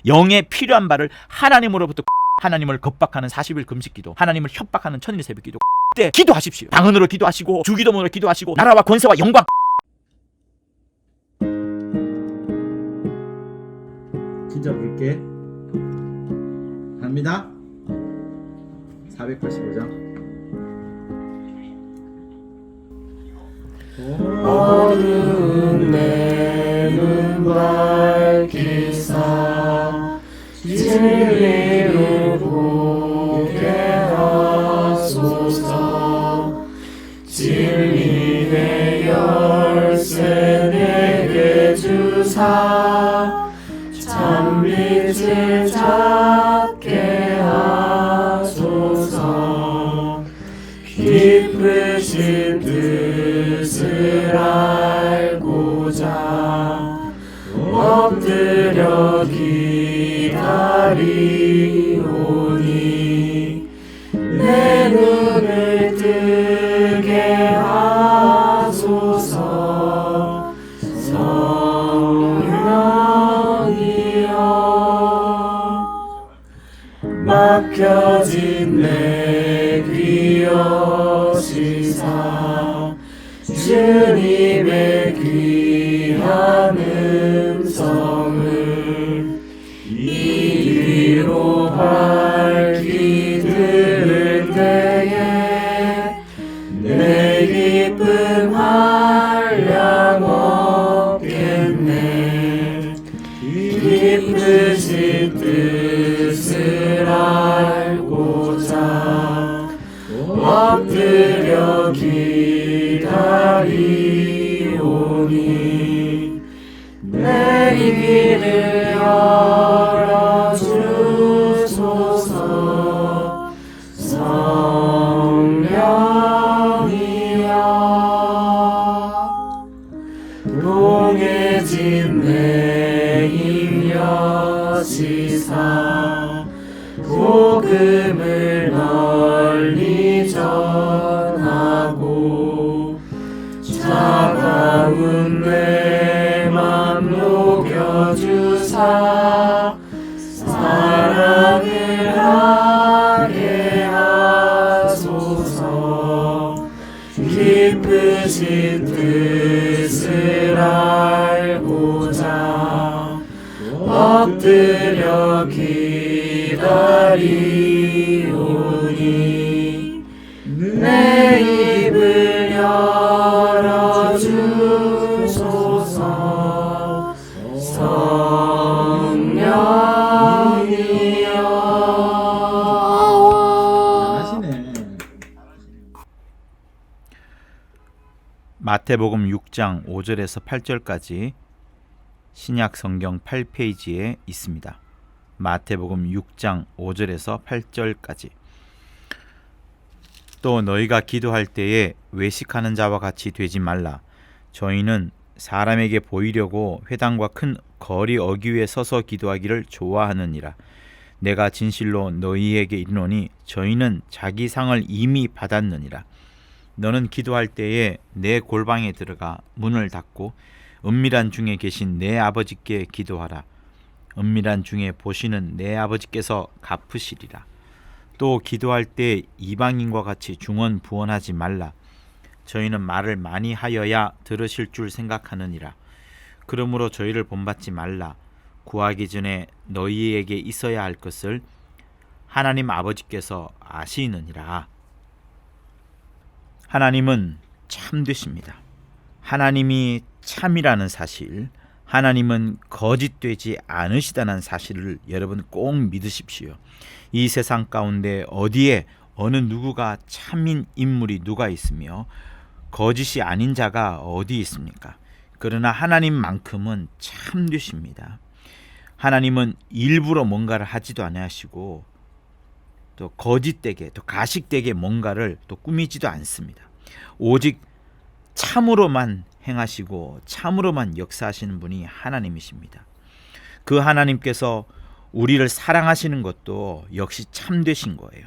영에 필요한 바를 하나님으로부터 하나님을 겁박하는 40일 금식기도, 하나님을 협박하는 천일 새벽기도 때 기도하십시오. 방언으로 기도하시고 주기도문으로 기도하시고 나라와 권세와 영광. 진짜 부를게. 갑니다. 485장. 어두운 내 눈 밝히사 진리로 보게 하소서. 진리의 열쇠 내게 주사 참빛을 찾게 하소서. 깊으신 뜻을 알고자 엎드려 기다리오니 내 눈을 뜨게 하소서. 성령이여 막혀진 내 귀 여시사 주님의 귀한 음성을 이리로 밝히 들을 때에 내 기쁨 한량 없겠네. 깊으신 뜻을 알고자 엎드려 기다리오니 내 길을 열어주소서. 성령이여 동해진 내 힘 여시사 복음을 널리 전하고 차가운 내 맘 녹여주사 사랑을 하게 하소서. 깊으신 뜻을 알고자 엎드려 기다리오니 내 입을 열어주소서. 성령이여. 잘하시네. 마태복음 6장 5절에서 8절까지 신약 성경 8페이지에 있습니다. 마태복음 6장 5절에서 8절까지. 또 너희가 기도할 때에 외식하는 자와 같이 되지 말라. 저희는 사람에게 보이려고 회당과 큰 거리 어귀에 서서 기도하기를 좋아하느니라. 내가 진실로 너희에게 이르노니 저희는 자기 상을 이미 받았느니라. 너는 기도할 때에 내 골방에 들어가 문을 닫고 은밀한 중에 계신 내 아버지께 기도하라. 은밀한 중에 보시는 내 아버지께서 갚으시리라. 또 기도할 때 이방인과 같이 중언부언하지 말라. 저희는 말을 많이 하여야 들으실 줄 생각하느니라. 그러므로 저희를 본받지 말라. 구하기 전에 너희에게 있어야 할 것을 하나님 아버지께서 아시느니라. 하나님은 참되십니다. 하나님이 참이라는 사실, 하나님은 거짓되지 않으시다는 사실을 여러분 꼭 믿으십시오. 이 세상 가운데 어디에 어느 누구가 참인 인물이 누가 있으며 거짓이 아닌 자가 어디 있습니까? 그러나 하나님만큼은 참되십니다. 하나님은 일부러 뭔가를 하지도 않으시고 또 거짓되게 또 가식되게 뭔가를 또 꾸미지도 않습니다. 오직 참으로만 행하시고 참으로만 역사하시는 분이 하나님이십니다. 그 하나님께서 우리를 사랑하시는 것도 역시 참되신 거예요.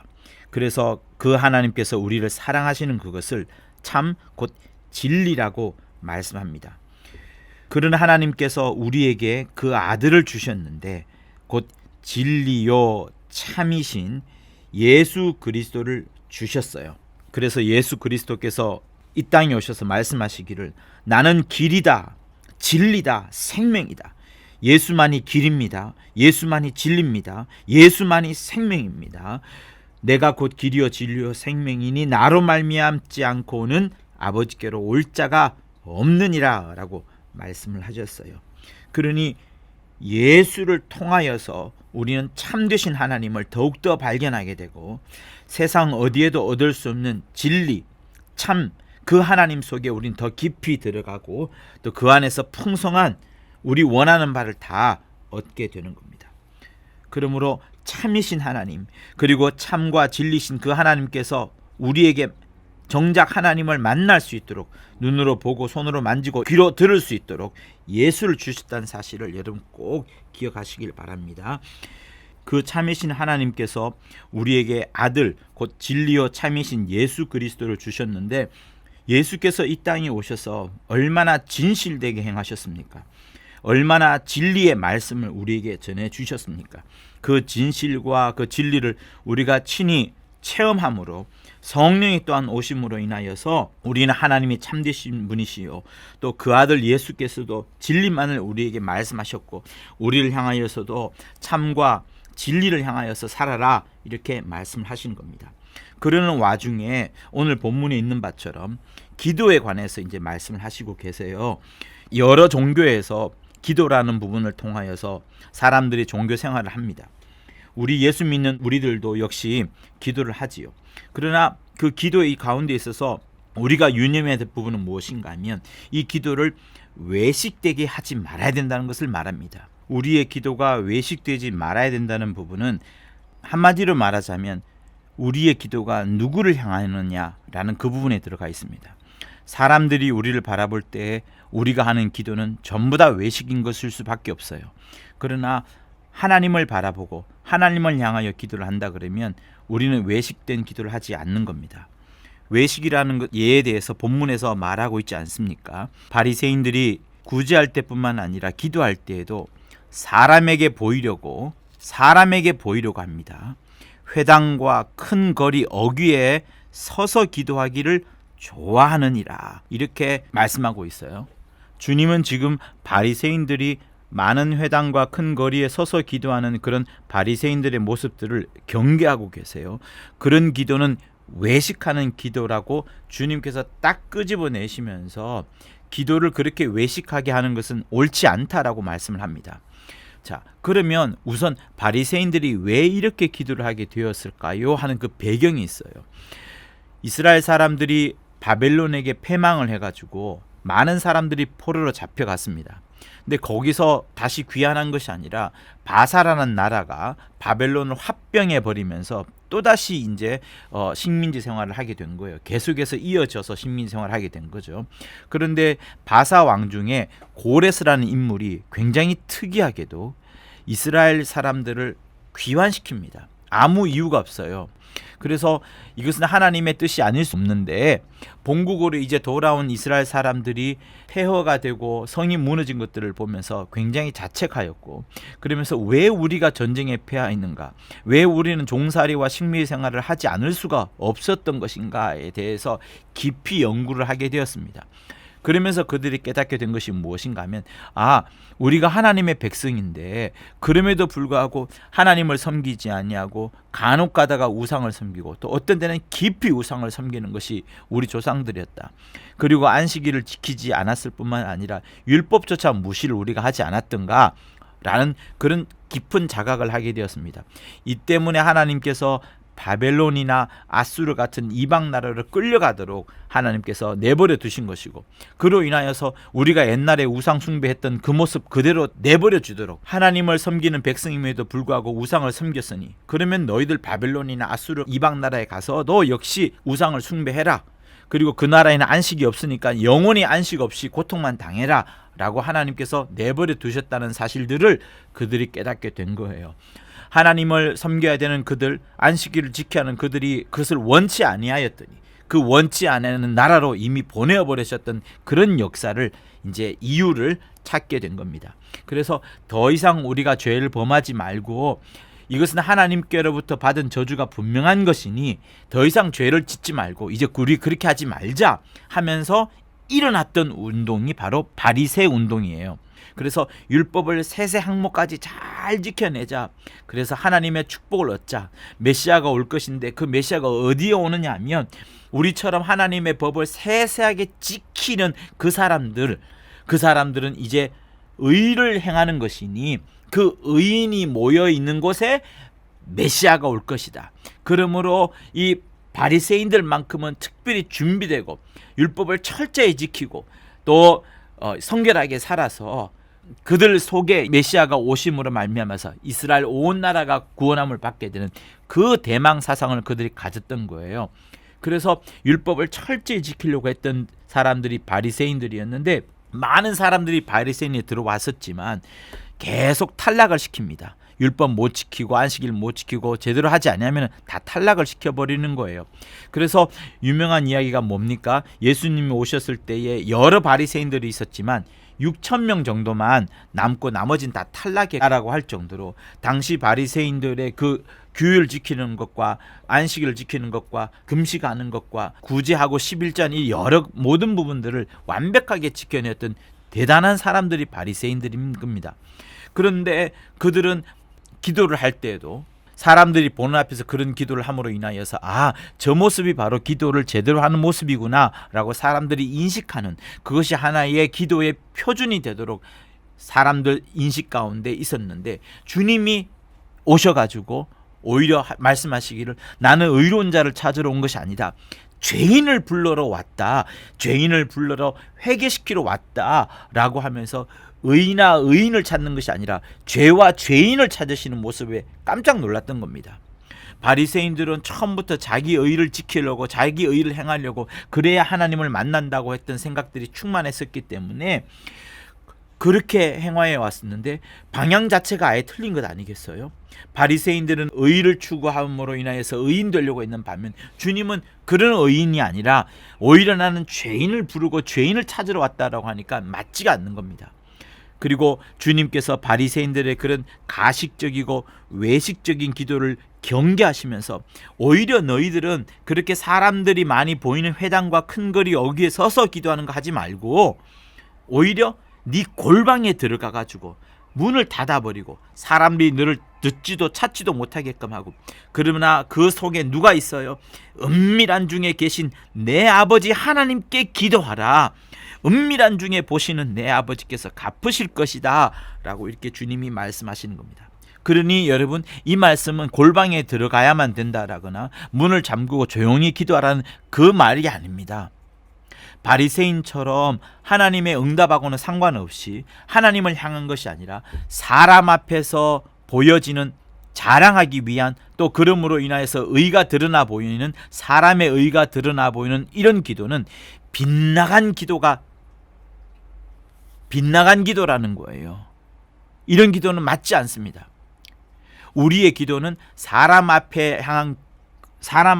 그래서 그 하나님께서 우리를 사랑하시는 그것을 참 곧 진리라고 말씀합니다. 그런 하나님께서 우리에게 그 아들을 주셨는데 곧 진리요 참이신 예수 그리스도를 주셨어요. 그래서 예수 그리스도께서 이 땅에 오셔서 말씀하시기를 나는 길이다, 진리다, 생명이다. 예수만이 길입니다. 예수만이 진리입니다. 예수만이 생명입니다. 내가 곧 길이요 진리요 생명이니 나로 말미암지 않고는 아버지께로 올 자가 없느니라 라고 말씀을 하셨어요. 그러니 예수를 통하여서 우리는 참되신 하나님을 더욱더 발견하게 되고 세상 어디에도 얻을 수 없는 진리, 참 그 하나님 속에 우린 더 깊이 들어가고 또 그 안에서 풍성한 우리 원하는 바를 다 얻게 되는 겁니다. 그러므로 참이신 하나님 그리고 참과 진리신 그 하나님께서 우리에게 정작 하나님을 만날 수 있도록 눈으로 보고 손으로 만지고 귀로 들을 수 있도록 예수를 주셨다는 사실을 여러분 꼭 기억하시길 바랍니다. 그 참이신 하나님께서 우리에게 아들 곧 진리요 참이신 예수 그리스도를 주셨는데 예수께서 이 땅에 오셔서 얼마나 진실되게 행하셨습니까? 얼마나 진리의 말씀을 우리에게 전해 주셨습니까? 그 진실과 그 진리를 우리가 친히 체험함으로 성령이 또한 오심으로 인하여서 우리는 하나님이 참되신 분이시요 또 그 아들 예수께서도 진리만을 우리에게 말씀하셨고 우리를 향하여서도 참과 진리를 향하여서 살아라 이렇게 말씀을 하시는 겁니다. 그러는 와중에 오늘 본문에 있는 바처럼 기도에 관해서 이제 말씀을 하시고 계세요. 여러 종교에서 기도라는 부분을 통하여서 사람들이 종교 생활을 합니다. 우리 예수 믿는 우리들도 역시 기도를 하지요. 그러나 그 기도의 가운데 있어서 우리가 유념해야 될 부분은 무엇인가 하면 이 기도를 외식되게 하지 말아야 된다는 것을 말합니다. 우리의 기도가 외식되지 말아야 된다는 부분은 한마디로 말하자면 우리의 기도가 누구를 향하느냐라는 그 부분에 들어가 있습니다. 사람들이 우리를 바라볼 때 우리가 하는 기도는 전부 다 외식인 것일 수밖에 없어요. 그러나 하나님을 바라보고 하나님을 향하여 기도를 한다 그러면 우리는 외식된 기도를 하지 않는 겁니다. 외식이라는 예에 대해서 본문에서 말하고 있지 않습니까? 바리새인들이 구제할 때뿐만 아니라 기도할 때에도 사람에게 보이려고 합니다. 회당과 큰 거리 어귀에 서서 기도하기를 좋아하느니라 이렇게 말씀하고 있어요. 주님은 지금 바리새인들이 많은 회당과 큰 거리에 서서 기도하는 그런 바리새인들의 모습들을 경계하고 계세요. 그런 기도는 외식하는 기도라고 주님께서 딱 끄집어내시면서 기도를 그렇게 외식하게 하는 것은 옳지 않다라고 말씀을 합니다. 자, 그러면 우선 바리새인들이 왜 이렇게 기도를 하게 되었을까요? 하는 그 배경이 있어요. 이스라엘 사람들이 바벨론에게 패망을 해가지고 많은 사람들이 포로로 잡혀갔습니다. 근데 거기서 다시 귀환한 것이 아니라 바사라는 나라가 바벨론을 합병해 버리면서 또다시 이제 식민지 생활을 하게 된 거예요. 계속해서 이어져서 식민지 생활을 하게 된 거죠. 그런데 바사 왕 중에 고레스라는 인물이 굉장히 특이하게도 이스라엘 사람들을 귀환시킵니다. 아무 이유가 없어요. 그래서 이것은 하나님의 뜻이 아닐 수 없는데 본국으로 이제 돌아온 이스라엘 사람들이 폐허가 되고 성이 무너진 것들을 보면서 굉장히 자책하였고 그러면서 왜 우리가 전쟁에 패하였는가, 왜 우리는 종살이와 식민 생활을 하지 않을 수가 없었던 것인가에 대해서 깊이 연구를 하게 되었습니다. 그러면서 그들이 깨닫게 된 것이 무엇인가 하면 우리가 하나님의 백성인데 그럼에도 불구하고 하나님을 섬기지 아니하고 간혹 가다가 우상을 섬기고 또 어떤 때는 깊이 우상을 섬기는 것이 우리 조상들이었다. 그리고 안식일을 지키지 않았을 뿐만 아니라 율법조차 무시를 우리가 하지 않았던가 라는 그런 깊은 자각을 하게 되었습니다. 이 때문에 하나님께서 바벨론이나 아수르 같은 이방 나라를 끌려가도록 하나님께서 내버려 두신 것이고 그로 인하여서 우리가 옛날에 우상 숭배했던 그 모습 그대로 내버려 주도록 하나님을 섬기는 백성임에도 불구하고 우상을 섬겼으니 그러면 너희들 바벨론이나 아수르 이방 나라에 가서 너 역시 우상을 숭배해라. 그리고 그 나라에는 안식이 없으니까 영원히 안식 없이 고통만 당해라 라고 하나님께서 내버려 두셨다는 사실들을 그들이 깨닫게 된 거예요. 하나님을 섬겨야 되는 그들, 안식일을 지켜야 하는 그들이 그것을 원치 아니하였더니 그 원치 않는 나라로 이미 보내버리셨던 그런 역사를 이제 이유를 찾게 된 겁니다. 그래서 더 이상 우리가 죄를 범하지 말고 이것은 하나님께로부터 받은 저주가 분명한 것이니 더 이상 죄를 짓지 말고 이제 우리 그렇게 하지 말자 하면서 일어났던 운동이 바로 바리새 운동이에요. 그래서 율법을 세세 항목까지 잘 지켜내자. 그래서 하나님의 축복을 얻자. 메시아가 올 것인데 그 메시아가 어디에 오느냐 하면 우리처럼 하나님의 법을 세세하게 지키는 그 사람들은 이제 의를 행하는 것이니 그 의인이 모여 있는 곳에 메시아가 올 것이다. 그러므로 이 바리새인들만큼은 특별히 준비되고 율법을 철저히 지키고 또 성결하게 살아서 그들 속에 메시아가 오심으로 말미암아서 이스라엘 온 나라가 구원함을 받게 되는 그 대망 사상을 그들이 가졌던 거예요. 그래서 율법을 철저히 지키려고 했던 사람들이 바리새인들이었는데 많은 사람들이 바리새인에 들어왔었지만 계속 탈락을 시킵니다. 율법 못 지키고 안식일 못 지키고 제대로 하지 않으면 다 탈락을 시켜버리는 거예요. 그래서 유명한 이야기가 뭡니까? 예수님이 오셨을 때에 여러 바리새인들이 있었지만 6,000명 정도만 남고 나머지는 다 탈락이라고 할 정도로 당시 바리새인들의 그 규율 지키는 것과 안식일을 지키는 것과 금식하는 것과 구제하고 11전 이 여러 모든 부분들을 완벽하게 지켜냈던 대단한 사람들이 바리새인들인 겁니다. 그런데 그들은 기도를 할 때에도 사람들이 보는 앞에서 그런 기도를 함으로 인하여서 저 모습이 바로 기도를 제대로 하는 모습이구나 라고 사람들이 인식하는 그것이 하나의 기도의 표준이 되도록 사람들 인식 가운데 있었는데 주님이 오셔가지고 오히려 말씀하시기를 나는 의로운 자를 찾으러 온 것이 아니다. 죄인을 불러러 왔다. 죄인을 불러러 회개시키러 왔다라고 하면서 의나 의인을 찾는 것이 아니라 죄와 죄인을 찾으시는 모습에 깜짝 놀랐던 겁니다. 바리새인들은 처음부터 자기 의를 지키려고 자기 의를 행하려고 그래야 하나님을 만난다고 했던 생각들이 충만했었기 때문에 그렇게 행하여 왔었는데 방향 자체가 아예 틀린 것 아니겠어요? 바리새인들은 의를 추구함으로 인하여서 의인 되려고 했는 반면 주님은 그런 의인이 아니라 오히려 나는 죄인을 부르고 죄인을 찾으러 왔다라고 하니까 맞지가 않는 겁니다. 그리고 주님께서 바리새인들의 그런 가식적이고 외식적인 기도를 경계하시면서 오히려 너희들은 그렇게 사람들이 많이 보이는 회당과 큰 거리 여기에 서서 기도하는 거 하지 말고 오히려 네 골방에 들어가 가지고 문을 닫아버리고 사람들이 너를 듣지도 찾지도 못하게끔 하고 그러나 그 속에 누가 있어요? 은밀한 중에 계신 내 아버지 하나님께 기도하라. 은밀한 중에 보시는 내 아버지께서 갚으실 것이다 라고 이렇게 주님이 말씀하시는 겁니다. 그러니 여러분 이 말씀은 골방에 들어가야만 된다라거나 문을 잠그고 조용히 기도하라는 그 말이 아닙니다. 바리새인처럼 하나님의 응답하고는 상관없이 하나님을 향한 것이 아니라 사람 앞에서 보여지는 자랑하기 위한 또 그러므로 인하여서 의가 드러나 보이는 사람의 의가 드러나 보이는 이런 기도는 빗나간 기도라는 거예요. 이런 기도는 맞지 않습니다. 우리의 기도는 사람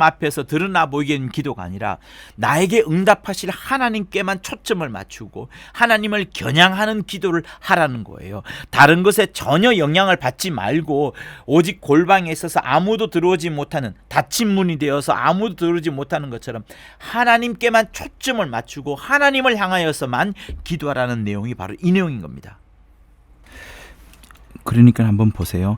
앞에서 드러나 보이게 하는 기도가 아니라 나에게 응답하실 하나님께만 초점을 맞추고 하나님을 겨냥하는 기도를 하라는 거예요. 다른 것에 전혀 영향을 받지 말고 오직 골방에 있어서 아무도 들어오지 못하는 닫힌 문이 되어서 아무도 들어오지 못하는 것처럼 하나님께만 초점을 맞추고 하나님을 향하여서만 기도하라는 내용이 바로 이 내용인 겁니다. 그러니까 한번 보세요.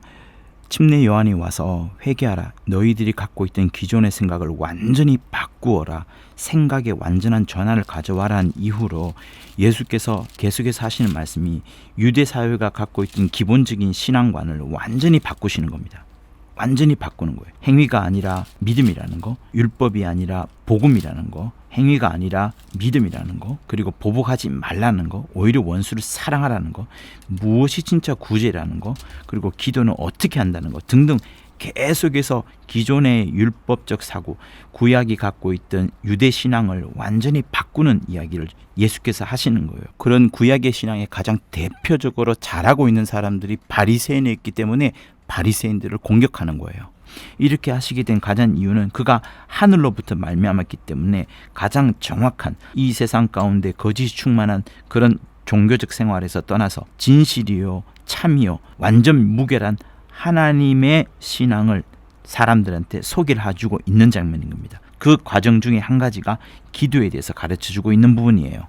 침례 요한이 와서 회개하라. 너희들이 갖고 있던 기존의 생각을 완전히 바꾸어라. 생각의 완전한 전환을 가져와라는 이후로 예수께서 계속해서 하시는 말씀이 유대 사회가 갖고 있던 기본적인 신앙관을 완전히 바꾸시는 겁니다. 완전히 바꾸는 거예요. 행위가 아니라 믿음이라는 거, 율법이 아니라 복음이라는 거, 행위가 아니라 믿음이라는 거, 그리고 보복하지 말라는 거, 오히려 원수를 사랑하라는 거, 무엇이 진짜 구제라는 거, 그리고 기도는 어떻게 한다는 거 등등 계속해서 기존의 율법적 사고, 구약이 갖고 있던 유대 신앙을 완전히 바꾸는 이야기를 예수께서 하시는 거예요. 그런 구약의 신앙에 가장 대표적으로 잘하고 있는 사람들이 바리새인이었기 때문에 바리새인들을 공격하는 거예요. 이렇게 하시게 된 가장 이유는 그가 하늘로부터 말미암았기 때문에 가장 정확한 이 세상 가운데 거짓이 충만한 그런 종교적 생활에서 떠나서 진실이요 참이요 완전 무결한 하나님의 신앙을 사람들한테 소개를 해주고 있는 장면인 겁니다. 그 과정 중에 한 가지가 기도에 대해서 가르쳐주고 있는 부분이에요.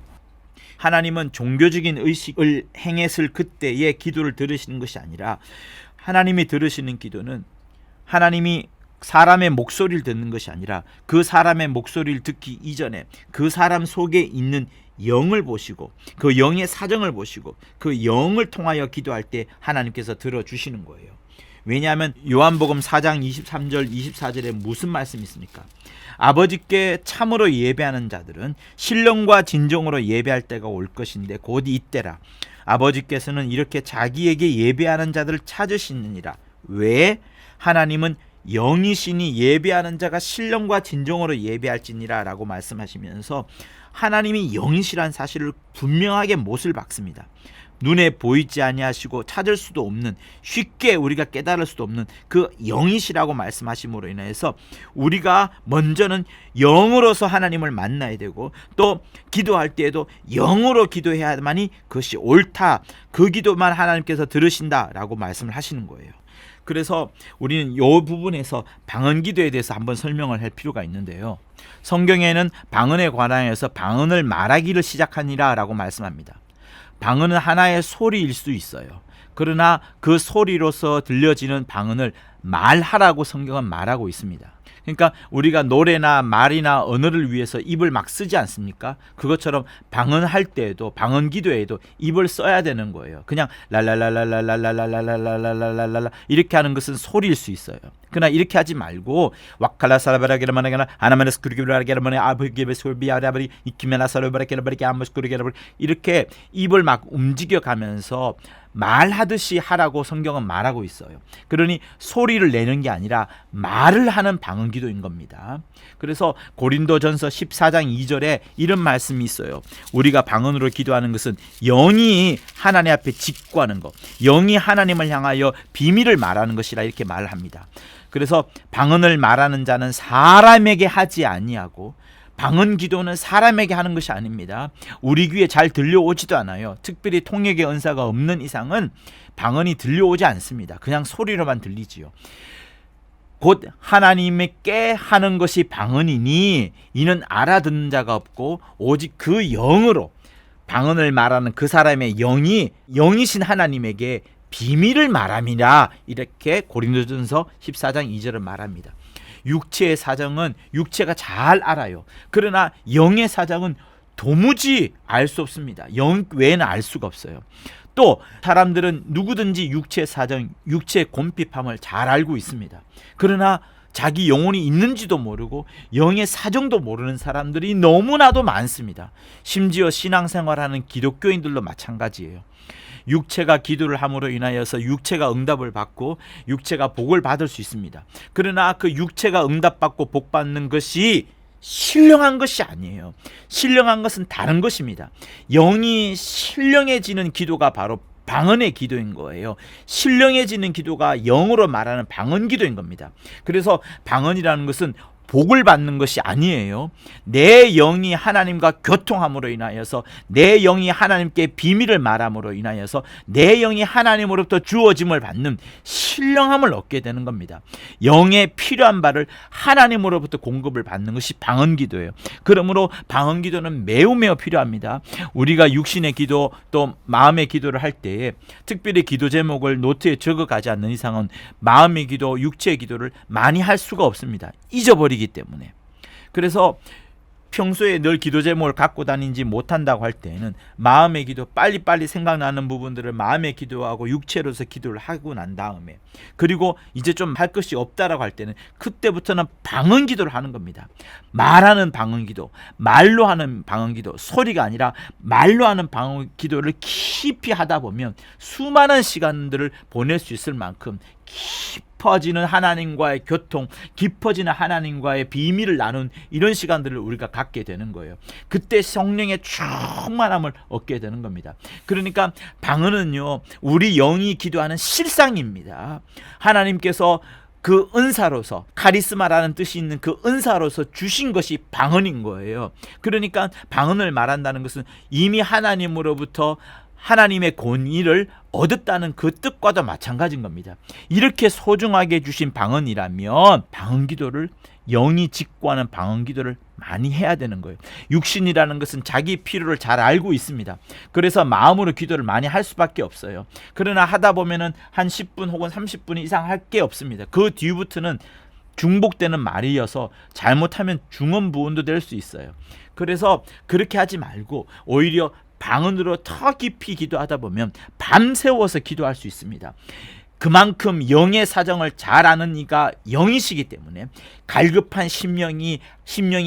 하나님은 종교적인 의식을 행했을 그때의 기도를 들으시는 것이 아니라 하나님이 들으시는 기도는 하나님이 사람의 목소리를 듣는 것이 아니라 그 사람의 목소리를 듣기 이전에 그 사람 속에 있는 영을 보시고 그 영의 사정을 보시고 그 영을 통하여 기도할 때 하나님께서 들어주시는 거예요. 왜냐하면 요한복음 4장 23절 24절에 무슨 말씀이 있습니까? 아버지께 참으로 예배하는 자들은 신령과 진정으로 예배할 때가 올 것인데 곧 이때라. 아버지께서는 이렇게 자기에게 예배하는 자들을 찾으시느니라. 왜? 하나님은 영이시니 예배하는 자가 신령과 진정으로 예배할지니라 라고 말씀하시면서 하나님이 영이시란 사실을 분명하게 못을 박습니다. 눈에 보이지 아니하시고 찾을 수도 없는, 쉽게 우리가 깨달을 수도 없는 그 영이시라고 말씀하심으로 인해서 우리가 먼저는 영으로서 하나님을 만나야 되고 또 기도할 때에도 영으로 기도해야만이 그것이 옳다, 그 기도만 하나님께서 들으신다라고 말씀을 하시는 거예요. 그래서 우리는 이 부분에서 방언기도에 대해서 한번 설명을 할 필요가 있는데요. 성경에는 방언에 관하여서 방언을 말하기를 시작하니라 라고 말씀합니다. 방언은 하나의 소리일 수 있어요. 그러나 그 소리로서 들려지는 방언을 말하라고 성경은 말하고 있습니다. 그러니까 우리가 노래나 말이나 언어를 위해서 입을 막 쓰지 않습니까? 그것처럼 방언할 때에도 방언 기도에도 입을 써야 되는 거예요. 그냥 랄랄랄랄랄랄랄랄랄랄랄랄랄랄랄랄 이렇게 하는 것은 소리일 수 있어요. 그러나 이렇게 하지 말고 와칼라사라바라게라마나가나 아나마네스쿠르기라게라마네 아브기베스쿠르비아라바리 이키메나사르바라게라바리게 아무스쿠르게라바리 이렇게 입을 막 움직여가면서 말하듯이 하라고 성경은 말하고 있어요. 그러니 소리를 내는 게 아니라 말을 하는 방언 기도인 겁니다. 그래서 고린도전서 14장 2절에 이런 말씀이 있어요. 우리가 방언으로 기도하는 것은 영이 하나님 앞에 직구하는 것, 영이 하나님을 향하여 비밀을 말하는 것이라 이렇게 말을 합니다. 그래서 방언을 말하는 자는 사람에게 하지 아니하고 방언 기도는 사람에게 하는 것이 아닙니다. 우리 귀에 잘 들려오지도 않아요. 특별히 통역의 은사가 없는 이상은 방언이 들려오지 않습니다. 그냥 소리로만 들리지요. 곧 하나님께 하는 것이 방언이니 이는 알아듣는 자가 없고 오직 그 영으로 방언을 말하는 그 사람의 영이 영이신 하나님에게 비밀을 말함이라 이렇게 고린도전서 14장 2절을 말합니다. 육체의 사정은 육체가 잘 알아요. 그러나 영의 사정은 도무지 알 수 없습니다. 영 외에는 알 수가 없어요. 또 사람들은 누구든지 육체의 사정, 육체의 곤핍함을 잘 알고 있습니다. 그러나 자기 영혼이 있는지도 모르고 영의 사정도 모르는 사람들이 너무나도 많습니다. 심지어 신앙생활하는 기독교인들도 마찬가지예요. 육체가 기도를 함으로 인하여서 육체가 응답을 받고 육체가 복을 받을 수 있습니다. 그러나 그 육체가 응답받고 복받는 것이 신령한 것이 아니에요. 신령한 것은 다른 것입니다. 영이 신령해지는 기도가 바로 방언의 기도인 거예요. 신령해지는 기도가 영으로 말하는 방언 기도인 겁니다. 그래서 방언이라는 것은 복을 받는 것이 아니에요. 내 영이 하나님과 교통함으로 인하여서 내 영이 하나님께 비밀을 말함으로 인하여서 내 영이 하나님으로부터 주어짐을 받는 신령함을 얻게 되는 겁니다. 영에 필요한 바를 하나님으로부터 공급을 받는 것이 방언기도예요. 그러므로 방언기도는 매우 필요합니다. 우리가 육신의 기도 또 마음의 기도를 할 때에 특별히 기도 제목을 노트에 적어가지 않는 이상은 마음의 기도, 육체의 기도를 많이 할 수가 없습니다. 잊어버리기 때문에. 그래서 평소에 늘 기도 제목을 갖고 다니지 못한다고 할 때에는 마음의 기도, 빨리빨리 생각나는 부분들을 마음의 기도하고 육체로서 기도를 하고 난 다음에, 그리고 이제 좀 할 것이 없다라고 할 때는 그때부터는 방언 기도를 하는 겁니다. 말하는 방언 기도, 말로 하는 방언 기도, 소리가 아니라 말로 하는 방언 기도를 깊이 하다 보면 수많은 시간들을 보낼 수 있을 만큼 깊은 깊어지는 하나님과의 교통, 깊어지는 하나님과의 비밀을 나눈 이런 시간들을 우리가 갖게 되는 거예요. 그때 성령의 충만함을 얻게 되는 겁니다. 그러니까 방언은요, 우리 영이 기도하는 실상입니다. 하나님께서 그 은사로서, 카리스마라는 뜻이 있는 그 은사로서 주신 것이 방언인 거예요. 그러니까 방언을 말한다는 것은 이미 하나님으로부터 하나님의 권위를 얻었다는 그 뜻과도 마찬가지인 겁니다. 이렇게 소중하게 주신 방언이라면 방언 기도를, 영이 직구하는 방언 기도를 많이 해야 되는 거예요. 육신이라는 것은 자기 필요를 잘 알고 있습니다. 그래서 마음으로 기도를 많이 할 수밖에 없어요. 그러나 하다 보면은 한 10분 혹은 30분 이상 할 게 없습니다. 그 뒤부터는 중복되는 말이어서 잘못하면 중언부언도 될 수 있어요. 그래서 그렇게 하지 말고 오히려 방언으로 더 깊이 기도하다 보면 밤새워서 기도할 수 있습니다. 그만큼 영의 사정을 잘 아는 이가 영이시기 때문에 갈급한 심령이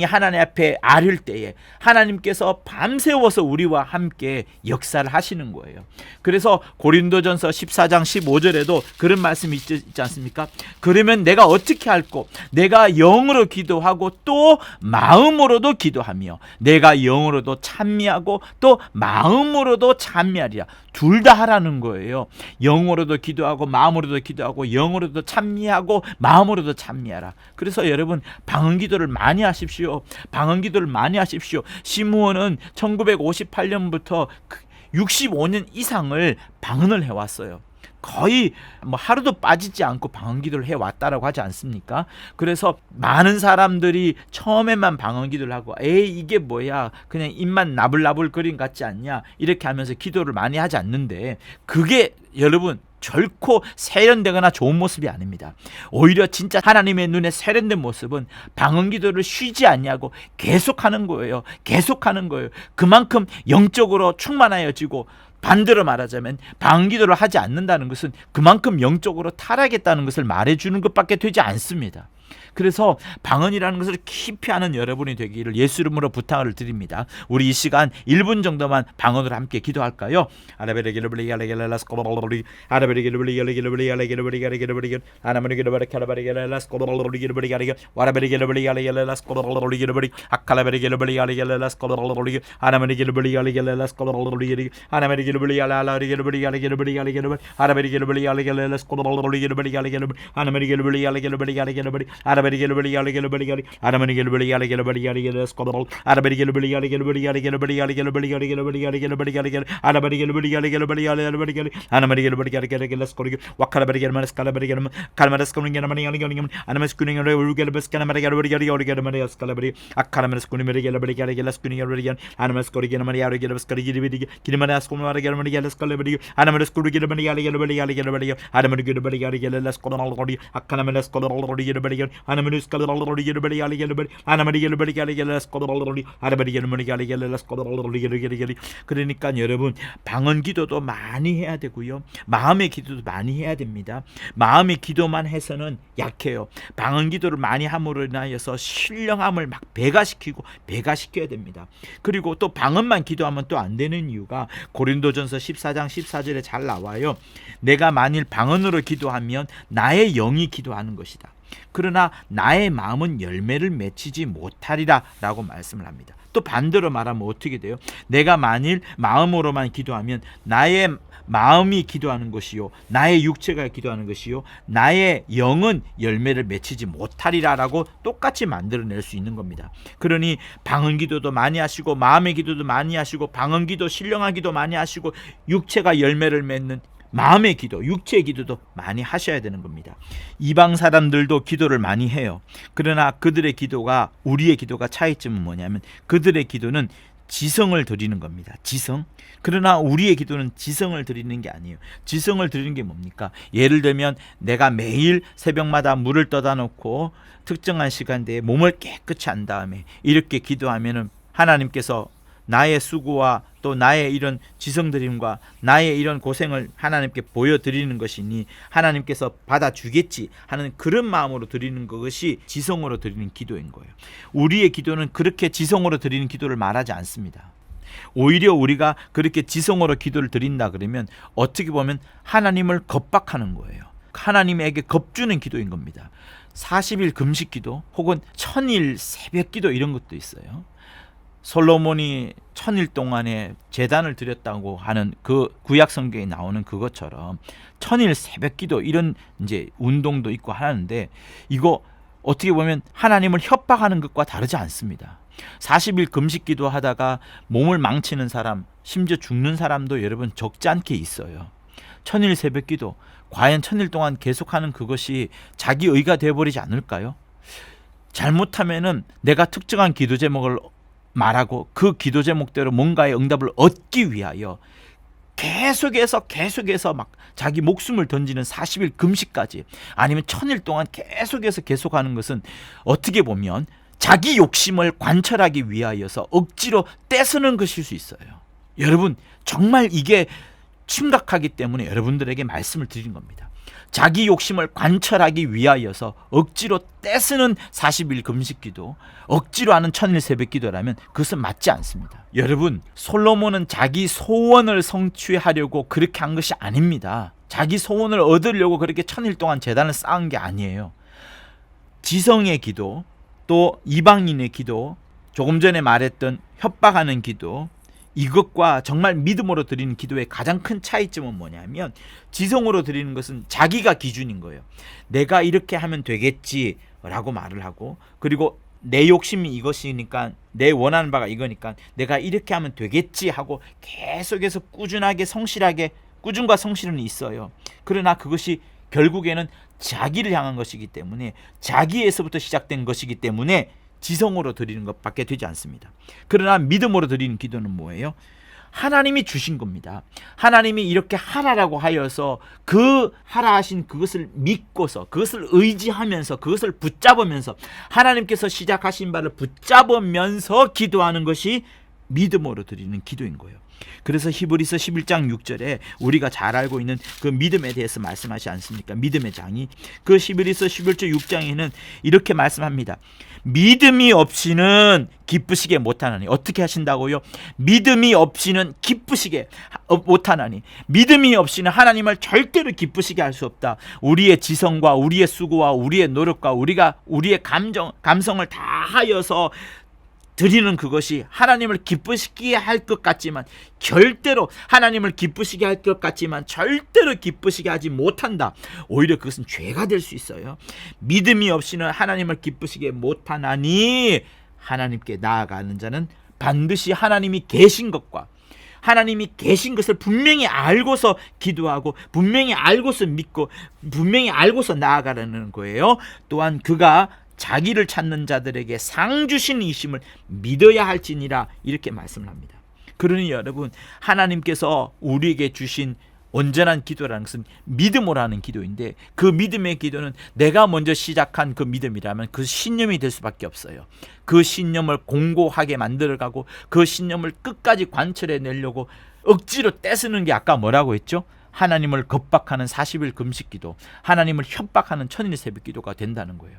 하나님 앞에 아릴 때에 하나님께서 밤새워서 우리와 함께 역사를 하시는 거예요. 그래서 고린도전서 14장 15절에도 그런 말씀이 있지 않습니까? 그러면 내가 어떻게 할꼬? 내가 영으로 기도하고 또 마음으로도 기도하며 내가 영으로도 찬미하고 또 마음으로도 찬미하리라. 둘 다 하라는 거예요. 영으로도 기도하고 마음으로도 기도하고 영으로도 찬미하고 마음으로도 찬미하라. 그래서 여러분 방언 기도를 많이 하십시오. 방언 기도를 많이 하십시오. 시므온은 1958년부터 65년 이상을 방언을 해왔어요. 거의 하루도 빠지지 않고 방언 기도를 해왔다라고 하지 않습니까? 그래서 많은 사람들이 처음에만 방언 기도를 하고 에이 이게 뭐야, 그냥 입만 나불나불 거린 같지 않냐, 이렇게 하면서 기도를 많이 하지 않는데, 그게 여러분 결코 세련되거나 좋은 모습이 아닙니다. 오히려 진짜 하나님의 눈에 세련된 모습은 방언 기도를 쉬지 않냐고 계속하는 거예요. 계속하는 거예요. 그만큼 영적으로 충만하여지고, 반대로 말하자면 방언 기도를 하지 않는다는 것은 그만큼 영적으로 타락했다는 것을 말해주는 것밖에 되지 않습니다. 그래서 방언이라는 것을 깊이 아는 여러분이 되기를 예수 이름으로 부탁을 드립니다. 우리 이 시간 1분 정도만 방언으로 함께 기도할까요? 그러니까 여러분 방언 기도도 많이 해야 되고요, 마음의 기도도 많이 해야 됩니다. 마음의 기도만 해서는 약해요. 방언 기도를 많이 함으로 인하여서 신령함을 막 배가시켜야 됩니다. 그리고 또 방언만 기도하면 또 안 되는 이유가 고린도전서 14장 14절에 잘 나와요. 내가 만일 방언으로 기도하면 나의 영이 기도하는 것이다. 그러나 나의 마음은 열매를 맺히지 못하리라 라고 말씀을 합니다. 또 반대로 말하면 어떻게 돼요? 내가 만일 마음으로만 기도하면 나의 마음이 기도하는 것이요, 나의 육체가 기도하는 것이요, 나의 영은 열매를 맺히지 못하리라 라고 똑같이 만들어낼 수 있는 겁니다. 그러니 방언 기도도 많이 하시고 마음의 기도도 많이 하시고 방언 기도, 신령한 기도 많이 하시고 육체가 열매를 맺는 마음의 기도, 육체의 기도도 많이 하셔야 되는 겁니다. 이방 사람들도 기도를 많이 해요. 그러나 그들의 기도가, 우리의 기도가 차이점은 뭐냐면 그들의 기도는 지성을 드리는 겁니다. 지성. 그러나 우리의 기도는 지성을 드리는 게 아니에요. 지성을 드리는 게 뭡니까? 예를 들면 내가 매일 새벽마다 물을 떠다 놓고 특정한 시간대에 몸을 깨끗이 한 다음에 이렇게 기도하면은 하나님께서 나의 수고와 또 나의 이런 지성드림과 나의 이런 고생을 하나님께 보여드리는 것이니 하나님께서 받아주겠지 하는 그런 마음으로 드리는 것이 지성으로 드리는 기도인 거예요. 우리의 기도는 그렇게 지성으로 드리는 기도를 말하지 않습니다. 오히려 우리가 그렇게 지성으로 기도를 드린다 그러면 어떻게 보면 하나님을 겁박하는 거예요. 하나님에게 겁주는 기도인 겁니다. 40일 금식 기도 혹은 1000일 새벽 기도 이런 것도 있어요. 솔로몬이 1000일 동안에 제단을 드렸다고 하는 그 구약 성경에 나오는 그것처럼 1000일 새벽 기도 이런 이제 운동도 있고 하는데, 이거 어떻게 보면 하나님을 협박하는 것과 다르지 않습니다. 40일 금식 기도 하다가 몸을 망치는 사람, 심지어 죽는 사람도 여러분 적지 않게 있어요. 1000일 새벽 기도, 과연 1000일 동안 계속하는 그것이 자기 의가 되어버리지 않을까요? 잘못하면은 내가 특정한 기도 제목을 말하고 그 기도 제목대로 뭔가의 응답을 얻기 위하여 계속해서 막 자기 목숨을 던지는 40일 금식까지, 아니면 1000일 동안 계속하는 것은 어떻게 보면 자기 욕심을 관철하기 위하여서 억지로 떼쓰는 것일 수 있어요. 여러분, 정말 이게 심각하기 때문에 여러분들에게 말씀을 드린 겁니다. 자기 욕심을 관철하기 위하여서 억지로 떼쓰는 40일 금식기도, 억지로 하는 1000일 새벽기도라면 그것은 맞지 않습니다. 여러분, 솔로몬은 자기 소원을 성취하려고 그렇게 한 것이 아닙니다. 자기 소원을 얻으려고 그렇게 1000일 동안 제단을 쌓은 게 아니에요. 지성의 기도, 또 이방인의 기도, 조금 전에 말했던 협박하는 기도, 이것과 정말 믿음으로 드리는 기도의 가장 큰 차이점은 뭐냐면, 지성으로 드리는 것은 자기가 기준인 거예요. 내가 이렇게 하면 되겠지라고 말을 하고, 그리고 내 욕심이 이것이니까, 내 원하는 바가 이거니까 내가 이렇게 하면 되겠지 하고 계속해서 꾸준하게 성실하게, 꾸준과 성실은 있어요. 그러나 그것이 결국에는 자기를 향한 것이기 때문에, 자기에서부터 시작된 것이기 때문에 지성으로 드리는 것밖에 되지 않습니다. 그러나 믿음으로 드리는 기도는 뭐예요? 하나님이 주신 겁니다. 하나님이 이렇게 하라라고 하여서 그 하라 하신 그것을 믿고서, 그것을 의지하면서, 그것을 붙잡으면서, 하나님께서 시작하신 바를 붙잡으면서 기도하는 것이 믿음으로 드리는 기도인 거예요. 그래서 히브리서 11장 6절에 우리가 잘 알고 있는 그 믿음에 대해서 말씀하지 않습니까? 믿음의 장이. 그 히브리서 11장 6장에는 이렇게 말씀합니다. 믿음이 없이는 기쁘시게 못하나니. 어떻게 하신다고요? 믿음이 없이는 기쁘시게 못하나니. 믿음이 없이는 하나님을 절대로 기쁘시게 할 수 없다. 우리의 지성과 우리의 수고와 우리의 노력과 우리의 감성을 다 하여서 드리는 그것이 하나님을 기쁘시게 할 것 같지만, 절대로 하나님을 기쁘시게 할 것 같지만 절대로 기쁘시게 하지 못한다. 오히려 그것은 죄가 될 수 있어요. 믿음이 없이는 하나님을 기쁘시게 못하나니, 하나님께 나아가는 자는 반드시 하나님이 계신 것과, 하나님이 계신 것을 분명히 알고서 기도하고, 분명히 알고서 믿고, 분명히 알고서 나아가라는 거예요. 또한 그가 자기를 찾는 자들에게 상 주시는 이심을 믿어야 할지니라, 이렇게 말씀을 합니다. 그러니 여러분, 하나님께서 우리에게 주신 온전한 기도라는 것은 믿음으로 하는 기도인데, 그 믿음의 기도는 내가 먼저 시작한 그 믿음이라면 그 신념이 될 수밖에 없어요. 그 신념을 공고하게 만들어가고, 그 신념을 끝까지 관철해 내려고 억지로 떼쓰는 게 아까 뭐라고 했죠? 하나님을 겁박하는 40일 금식기도, 하나님을 협박하는 1000일 새벽기도가 된다는 거예요.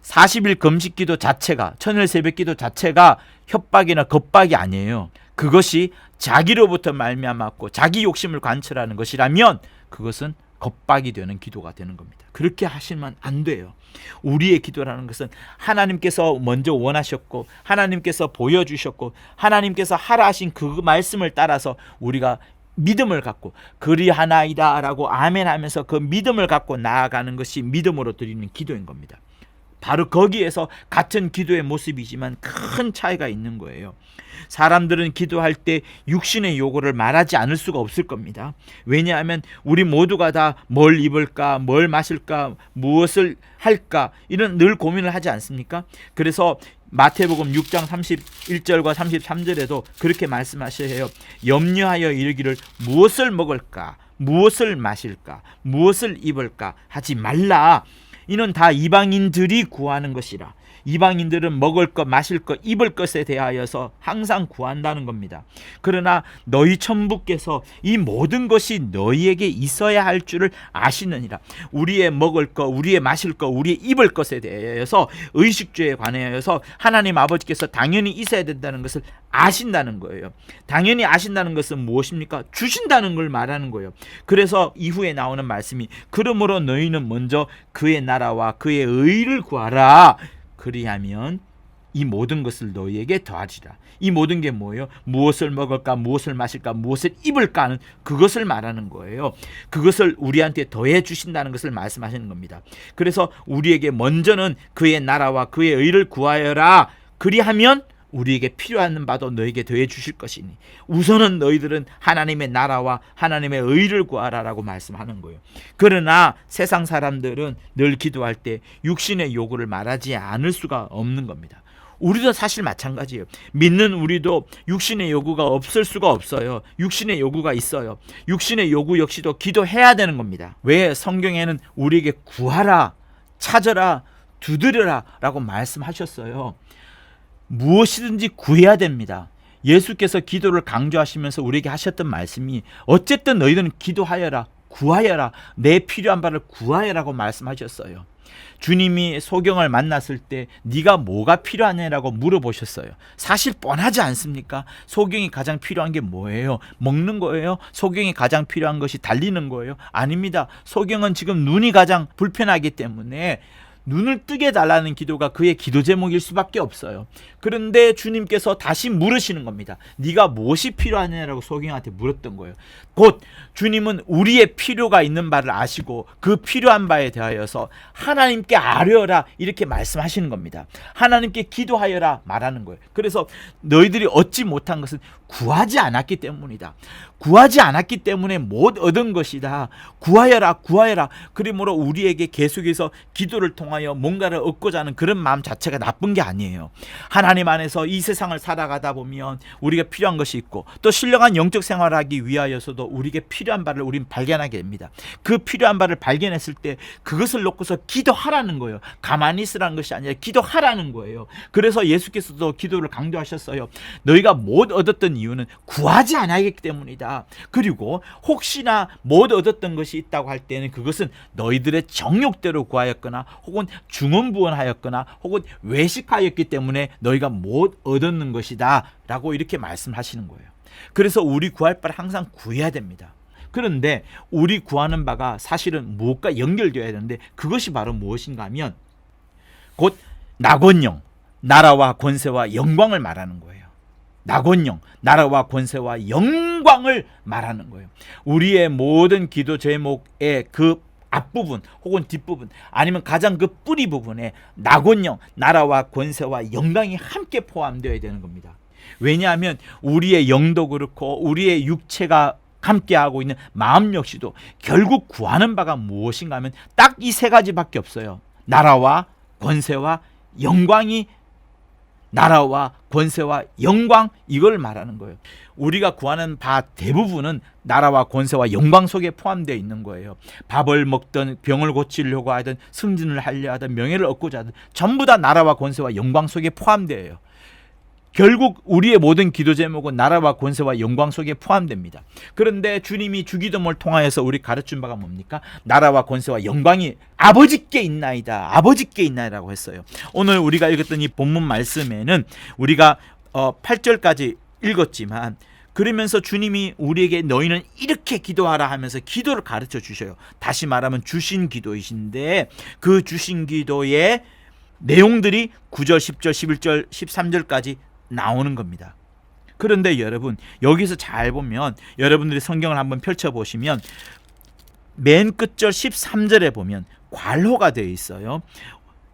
40일 금식기도 자체가, 1000일 새벽기도 자체가 협박이나 겁박이 아니에요. 그것이 자기로부터 말미암았고 자기 욕심을 관철하는 것이라면 그것은 겁박이 되는 기도가 되는 겁니다. 그렇게 하시면 안 돼요. 우리의 기도라는 것은 하나님께서 먼저 원하셨고, 하나님께서 보여주셨고, 하나님께서 하라 하신 그 말씀을 따라서 우리가 믿음을 갖고 그리하나이다 라고 아멘 하면서 그 믿음을 갖고 나아가는 것이 믿음으로 드리는 기도인 겁니다. 바로 거기에서 같은 기도의 모습이지만 큰 차이가 있는 거예요. 사람들은 기도할 때 육신의 요구를 말하지 않을 수가 없을 겁니다. 왜냐하면 우리 모두가 다 뭘 입을까, 뭘 마실까, 무엇을 할까, 이런 늘 고민을 하지 않습니까? 그래서 마태복음 6장 31절과 33절에도 그렇게 말씀하셔요. 염려하여 이르기를 무엇을 먹을까, 무엇을 마실까, 무엇을 입을까 하지 말라. 이는 다 이방인들이 구하는 것이라. 이방인들은 먹을 것, 마실 것, 입을 것에 대하여서 항상 구한다는 겁니다. 그러나 너희 천부께서 이 모든 것이 너희에게 있어야 할 줄을 아시느니라. 우리의 먹을 것, 우리의 마실 것, 우리의 입을 것에 대하여서 의식주에 관하여서 하나님 아버지께서 당연히 있어야 된다는 것을 아신다는 거예요. 당연히 아신다는 것은 무엇입니까? 주신다는 걸 말하는 거예요. 그래서 이후에 나오는 말씀이 그러므로 너희는 먼저 그의 나라와 그의 의를 구하라. 그리하면 이 모든 것을 너희에게 더하리라. 이 모든 게 뭐예요? 무엇을 먹을까, 무엇을 마실까, 무엇을 입을까 하는 그것을 말하는 거예요. 그것을 우리한테 더해 주신다는 것을 말씀하시는 겁니다. 그래서 우리에게 먼저는 그의 나라와 그의 의를 구하여라. 그리하면 우리에게 필요한 바도 너에게 더해 주실 것이니 우선은 너희들은 하나님의 나라와 하나님의 의를 구하라라고 말씀하는 거예요. 그러나 세상 사람들은 늘 기도할 때 육신의 요구를 말하지 않을 수가 없는 겁니다. 우리도 사실 마찬가지예요. 믿는 우리도 육신의 요구가 없을 수가 없어요. 육신의 요구가 있어요. 육신의 요구 역시도 기도해야 되는 겁니다. 왜? 성경에는 우리에게 구하라, 찾아라, 두드려라 라고 말씀하셨어요. 무엇이든지 구해야 됩니다. 예수께서 기도를 강조하시면서 우리에게 하셨던 말씀이 어쨌든 너희들은 기도하여라, 구하여라, 내 필요한 바를 구하여라고 말씀하셨어요. 주님이 소경을 만났을 때 네가 뭐가 필요하냐라고 물어보셨어요. 사실 뻔하지 않습니까? 소경이 가장 필요한 게 뭐예요? 먹는 거예요? 소경이 가장 필요한 것이 달리는 거예요? 아닙니다. 소경은 지금 눈이 가장 불편하기 때문에 눈을 뜨게 달라는 기도가 그의 기도 제목일 수밖에 없어요. 그런데 주님께서 다시 물으시는 겁니다. 네가 무엇이 필요하냐라고 소경한테 물었던 거예요. 곧 주님은 우리의 필요가 있는 바를 아시고 그 필요한 바에 대하여서 하나님께 아뢰어라 이렇게 말씀하시는 겁니다. 하나님께 기도하여라 말하는 거예요. 그래서 너희들이 얻지 못한 것은 구하지 않았기 때문이다. 구하지 않았기 때문에 못 얻은 것이다. 구하여라, 구하여라. 그러므로 우리에게 계속해서 기도를 통하여 뭔가를 얻고자 하는 그런 마음 자체가 나쁜 게 아니에요. 하나님 안에서 이 세상을 살아가다 보면 우리가 필요한 것이 있고 또 신령한 영적 생활을 하기 위하여서도 우리에게 필요한 바를 우린 발견하게 됩니다. 그 필요한 바를 발견했을 때 그것을 놓고서 기도하라는 거예요. 가만히 있으라는 것이 아니라 기도하라는 거예요. 그래서 예수께서도 기도를 강조하셨어요. 너희가 못 얻었던 이유는 구하지 않았기 때문이다. 그리고 혹시나 못 얻었던 것이 있다고 할 때는 그것은 너희들의 정욕대로 구하였거나 혹은 중언부언하였거나 혹은 외식하였기 때문에 너희가 못 얻었는 것이다 라고 이렇게 말씀하시는 거예요. 그래서 우리 구할 바를 항상 구해야 됩니다. 그런데 우리 구하는 바가 사실은 무엇과 연결되어야 되는데 그것이 바로 무엇인가 하면 곧 낙원령, 나라와 권세와 영광을 말하는 거예요. 낙원령, 나라와 권세와 영광을 말하는 거예요. 우리의 모든 기도 제목의 그 앞부분 혹은 뒷부분 아니면 가장 그 뿌리 부분에 낙원령, 나라와 권세와 영광이 함께 포함되어야 되는 겁니다. 왜냐하면 우리의 영도 그렇고 우리의 육체가 함께하고 있는 마음 역시도 결국 구하는 바가 무엇인가 하면 딱 이 세 가지밖에 없어요. 나라와 권세와 영광이 나라와 권세와 영광 이걸 말하는 거예요. 우리가 구하는 바 대부분은 나라와 권세와 영광 속에 포함되어 있는 거예요. 밥을 먹든 병을 고치려고 하든 승진을 하려 하든 명예를 얻고자 하든 전부 다 나라와 권세와 영광 속에 포함되어요. 결국 우리의 모든 기도 제목은 나라와 권세와 영광 속에 포함됩니다. 그런데 주님이 주기도문을 통하여서 우리 가르친 바가 뭡니까? 나라와 권세와 영광이 아버지께 있나이다. 아버지께 있나이다라고 했어요. 오늘 우리가 읽었던 이 본문 말씀에는 우리가 8절까지 읽었지만 그러면서 주님이 우리에게 너희는 이렇게 기도하라 하면서 기도를 가르쳐 주셔요. 다시 말하면 주신 기도이신데 그 주신 기도의 내용들이 9절, 10절, 11절, 13절까지 나오는 겁니다. 그런데 여러분 여기서 잘 보면 여러분들이 성경을 한번 펼쳐보시면 맨 끝절 13절에 보면 괄호가 되어 있어요.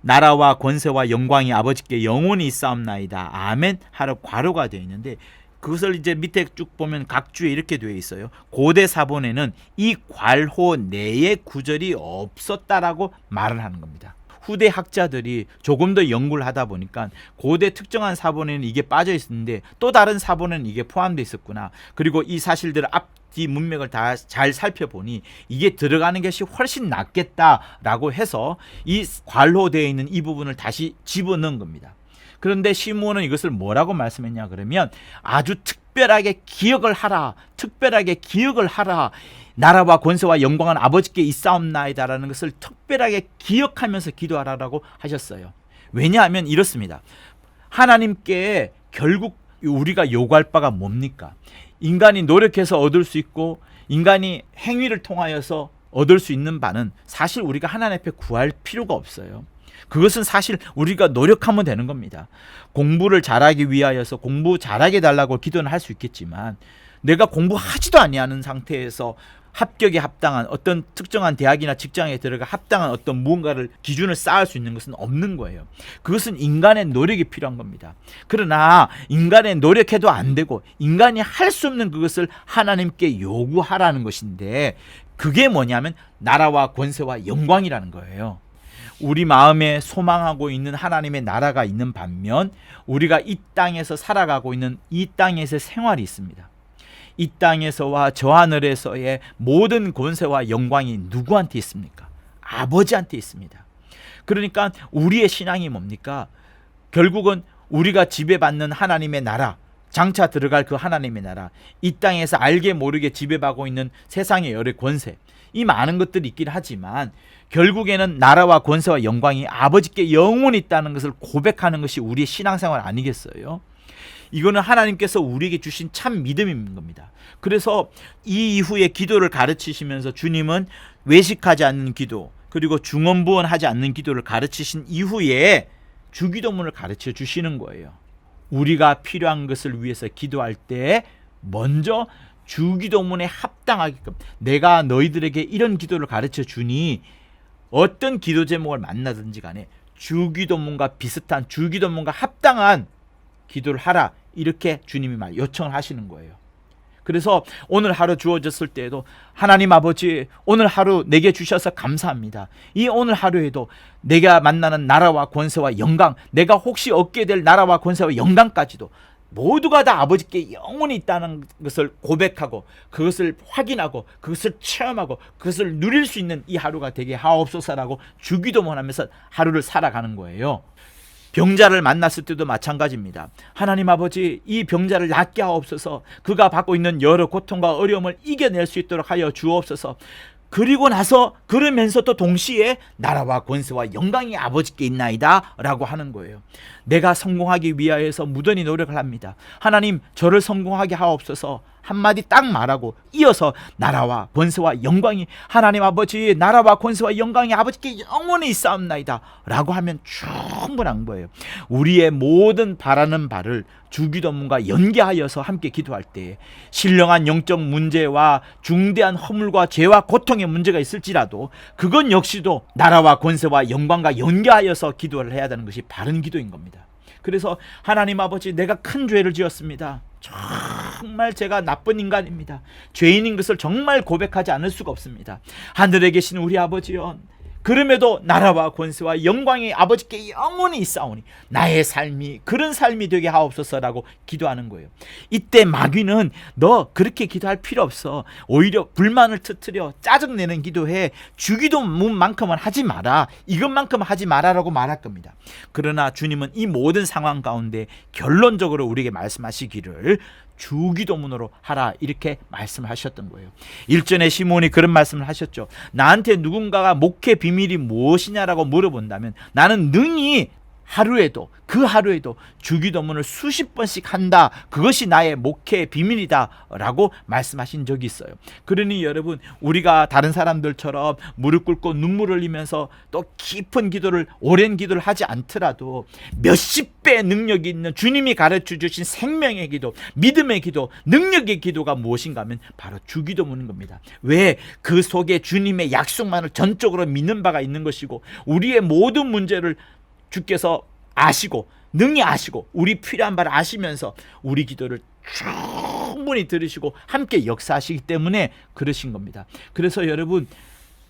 나라와 권세와 영광이 아버지께 영원히 있사옵나이다. 아멘 하러 괄호가 되어 있는데 그것을 이제 밑에 쭉 보면 각 주에 이렇게 되어 있어요. 고대 사본에는 이 괄호 내에 구절이 없었다라고 말을 하는 겁니다. 후대 학자들이 조금 더 연구를 하다 보니까 고대 특정한 사본에는 이게 빠져 있었는데 또 다른 사본에는 이게 포함되어 있었구나. 그리고 이 사실들을 앞뒤 문맥을 다 잘 살펴보니 이게 들어가는 것이 훨씬 낫겠다라고 해서 이 관로되어 있는 이 부분을 다시 집어넣은 겁니다. 그런데 시므온은 이것을 뭐라고 말씀했냐 그러면 아주 특별하게 기억을 하라. 특별하게 기억을 하라. 나라와 권세와 영광은 아버지께 있사옵나이다라는 것을 특별하게 기억하면서 기도하라라고 하셨어요. 왜냐하면 이렇습니다. 하나님께 결국 우리가 요구할 바가 뭡니까? 인간이 노력해서 얻을 수 있고 인간이 행위를 통하여서 얻을 수 있는 바는 사실 우리가 하나님 앞에 구할 필요가 없어요. 그것은 사실 우리가 노력하면 되는 겁니다. 공부를 잘하기 위하여서 공부 잘하게 달라고 기도는 할 수 있겠지만 내가 공부하지도 아니하는 상태에서 합격에 합당한 어떤 특정한 대학이나 직장에 들어가 합당한 어떤 무언가를 기준을 쌓을 수 있는 것은 없는 거예요. 그것은 인간의 노력이 필요한 겁니다. 그러나 인간의 노력해도 안 되고 인간이 할 수 없는 그것을 하나님께 요구하라는 것인데 그게 뭐냐면 나라와 권세와 영광이라는 거예요. 우리 마음에 소망하고 있는 하나님의 나라가 있는 반면 우리가 이 땅에서 살아가고 있는 이 땅에서의 생활이 있습니다. 이 땅에서와 저 하늘에서의 모든 권세와 영광이 누구한테 있습니까? 아버지한테 있습니다. 그러니까 우리의 신앙이 뭡니까? 결국은 우리가 지배받는 하나님의 나라, 장차 들어갈 그 하나님의 나라, 이 땅에서 알게 모르게 지배받고 있는 세상의 여러 권세, 이 많은 것들이 있긴 하지만 결국에는 나라와 권세와 영광이 아버지께 영원히 있다는 것을 고백하는 것이 우리의 신앙생활 아니겠어요? 이거는 하나님께서 우리에게 주신 참 믿음인 겁니다. 그래서 이 이후에 기도를 가르치시면서 주님은 외식하지 않는 기도 그리고 중언부언하지 않는 기도를 가르치신 이후에 주기도문을 가르쳐 주시는 거예요. 우리가 필요한 것을 위해서 기도할 때 먼저 주기도문에 합당하게끔 내가 너희들에게 이런 기도를 가르쳐 주니 어떤 기도 제목을 만나든지 간에 주기도문과 비슷한 주기도문과 합당한 기도를 하라 이렇게 주님이 요청을 하시는 거예요. 그래서 오늘 하루 주어졌을 때에도 하나님 아버지 오늘 하루 내게 주셔서 감사합니다. 이 오늘 하루에도 내가 만나는 나라와 권세와 영광 내가 혹시 얻게 될 나라와 권세와 영광까지도 모두가 다 아버지께 영원히 있다는 것을 고백하고 그것을 확인하고 그것을 체험하고 그것을 누릴 수 있는 이 하루가 되게 하옵소서라고 주기도문하면서 하루를 살아가는 거예요. 병자를 만났을 때도 마찬가지입니다. 하나님 아버지 이 병자를 낫게 하옵소서. 그가 받고 있는 여러 고통과 어려움을 이겨낼 수 있도록 하여 주옵소서. 그리고 나서 그러면서 또 동시에 나라와 권세와 영광이 아버지께 있나이다 라고 하는 거예요. 내가 성공하기 위하여서 무던히 노력을 합니다. 하나님 저를 성공하게 하옵소서. 한마디 딱 말하고 이어서 나라와 권세와 영광이 하나님 아버지 나라와 권세와 영광이 아버지께 영원히 있사옵나이다 라고 하면 충분한 거예요. 우리의 모든 바라는 바를 주기도문과 연계하여서 함께 기도할 때 신령한 영적 문제와 중대한 허물과 죄와 고통의 문제가 있을지라도 그건 역시도 나라와 권세와 영광과 연계하여서 기도를 해야 되는 것이 바른 기도인 겁니다. 그래서 하나님 아버지 내가 큰 죄를 지었습니다. 정말 제가 나쁜 인간입니다. 죄인인 것을 정말 고백하지 않을 수가 없습니다. 하늘에 계신 우리 아버지여 그럼에도 나라와 권세와 영광이 아버지께 영원히 있사오니 나의 삶이 그런 삶이 되게 하옵소서라고 기도하는 거예요. 이때 마귀는 너 그렇게 기도할 필요 없어. 오히려 불만을 터뜨려 짜증내는 기도해. 주기도문만큼은 하지 마라. 이것만큼은 하지 마라라고 말할 겁니다. 그러나 주님은 이 모든 상황 가운데 결론적으로 우리에게 말씀하시기를 주기도문으로 하라 이렇게 말씀하셨던 거예요. 일전에 시몬이 그런 말씀을 하셨죠. 나한테 누군가가 목회 비밀이 무엇이냐라고 물어본다면 나는 능히 하루에도 그 하루에도 주기도문을 수십 번씩 한다. 그것이 나의 목회의 비밀이다 라고 말씀하신 적이 있어요. 그러니 여러분 우리가 다른 사람들처럼 무릎 꿇고 눈물 흘리면서 또 깊은 기도를 오랜 기도를 하지 않더라도 몇십 배 능력이 있는 주님이 가르쳐 주신 생명의 기도 믿음의 기도 능력의 기도가 무엇인가 하면 바로 주기도문인 겁니다. 왜? 그 속에 주님의 약속만을 전적으로 믿는 바가 있는 것이고 우리의 모든 문제를 주께서 아시고 능히 아시고 우리 필요한 바를 아시면서 우리 기도를 충분히 들으시고 함께 역사하시기 때문에 그러신 겁니다. 그래서 여러분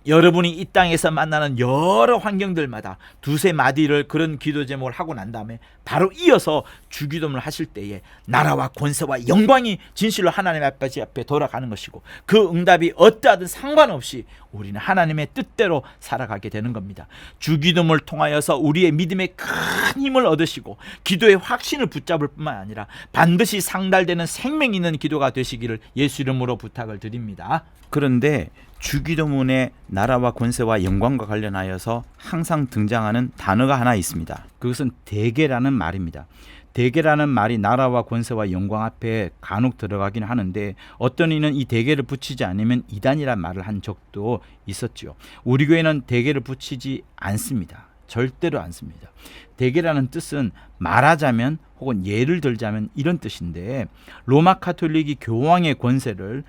여러분이 이 땅에서 만나는 여러 환경들마다 두세 마디를 그런 기도 제목을 하고 난 다음에 바로 이어서 주기도문을 하실 때에 나라와 권세와 영광이 진실로 하나님 앞에 돌아가는 것이고, 그 응답이 어떠하든 상관없이 우리는 하나님의 뜻대로 살아가게 되는 겁니다. 주기도문을 통하여서 우리의 믿음에 큰 힘을 얻으시고 기도의 확신을 붙잡을 뿐만 아니라 반드시 상달되는 생명 있는 기도가 되시기를 예수 이름으로 부탁을 드립니다. 그런데 주기도문의 나라와 권세와 영광과 관련하여서 항상 등장하는 단어가 하나 있습니다. 그것은 대개라는 말입니다. 대개라는 말이 나라와 권세와 영광 앞에 간혹 들어가긴 하는데, 어떤 이는 이 대개를 붙이지 않으면 이단이란 말을 한 적도 있었죠. 우리 교회는 대개를 붙이지 않습니다. 절대로 않습니다. 대개라는 뜻은 말하자면 혹은 예를 들자면 이런 뜻인데, 로마 카톨릭이 교황의 권세를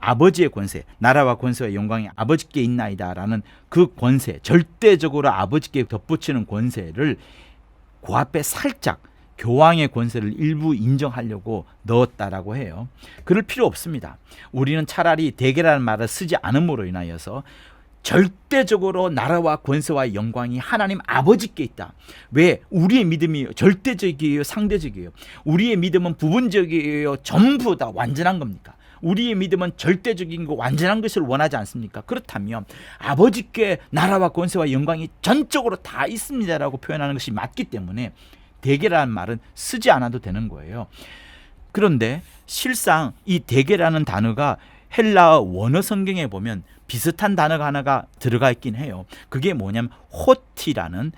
아버지의 권세, 나라와 권세와 영광이 아버지께 있나이다 라는 그 권세, 절대적으로 아버지께 덧붙이는 권세를 그 앞에 살짝 교황의 권세를 일부 인정하려고 넣었다라고 해요. 그럴 필요 없습니다. 우리는 차라리 대개라는 말을 쓰지 않음으로 인하여서 절대적으로 나라와 권세와 영광이 하나님 아버지께 있다. 왜? 우리의 믿음이 절대적이에요, 상대적이에요? 우리의 믿음은 부분적이에요, 전부 다 완전한 겁니까? 우리의 믿음은 절대적인 거, 완전한 것을 원하지 않습니까? 그렇다면 아버지께 나라와 권세와 영광이 전적으로 다 있습니다라고 표현하는 것이 맞기 때문에 대개라는 말은 쓰지 않아도 되는 거예요. 그런데 실상 이 대개라는 단어가 헬라어 원어 성경에 보면 비슷한 단어가 하나가 들어가 있긴 해요. 그게 뭐냐면 호티라는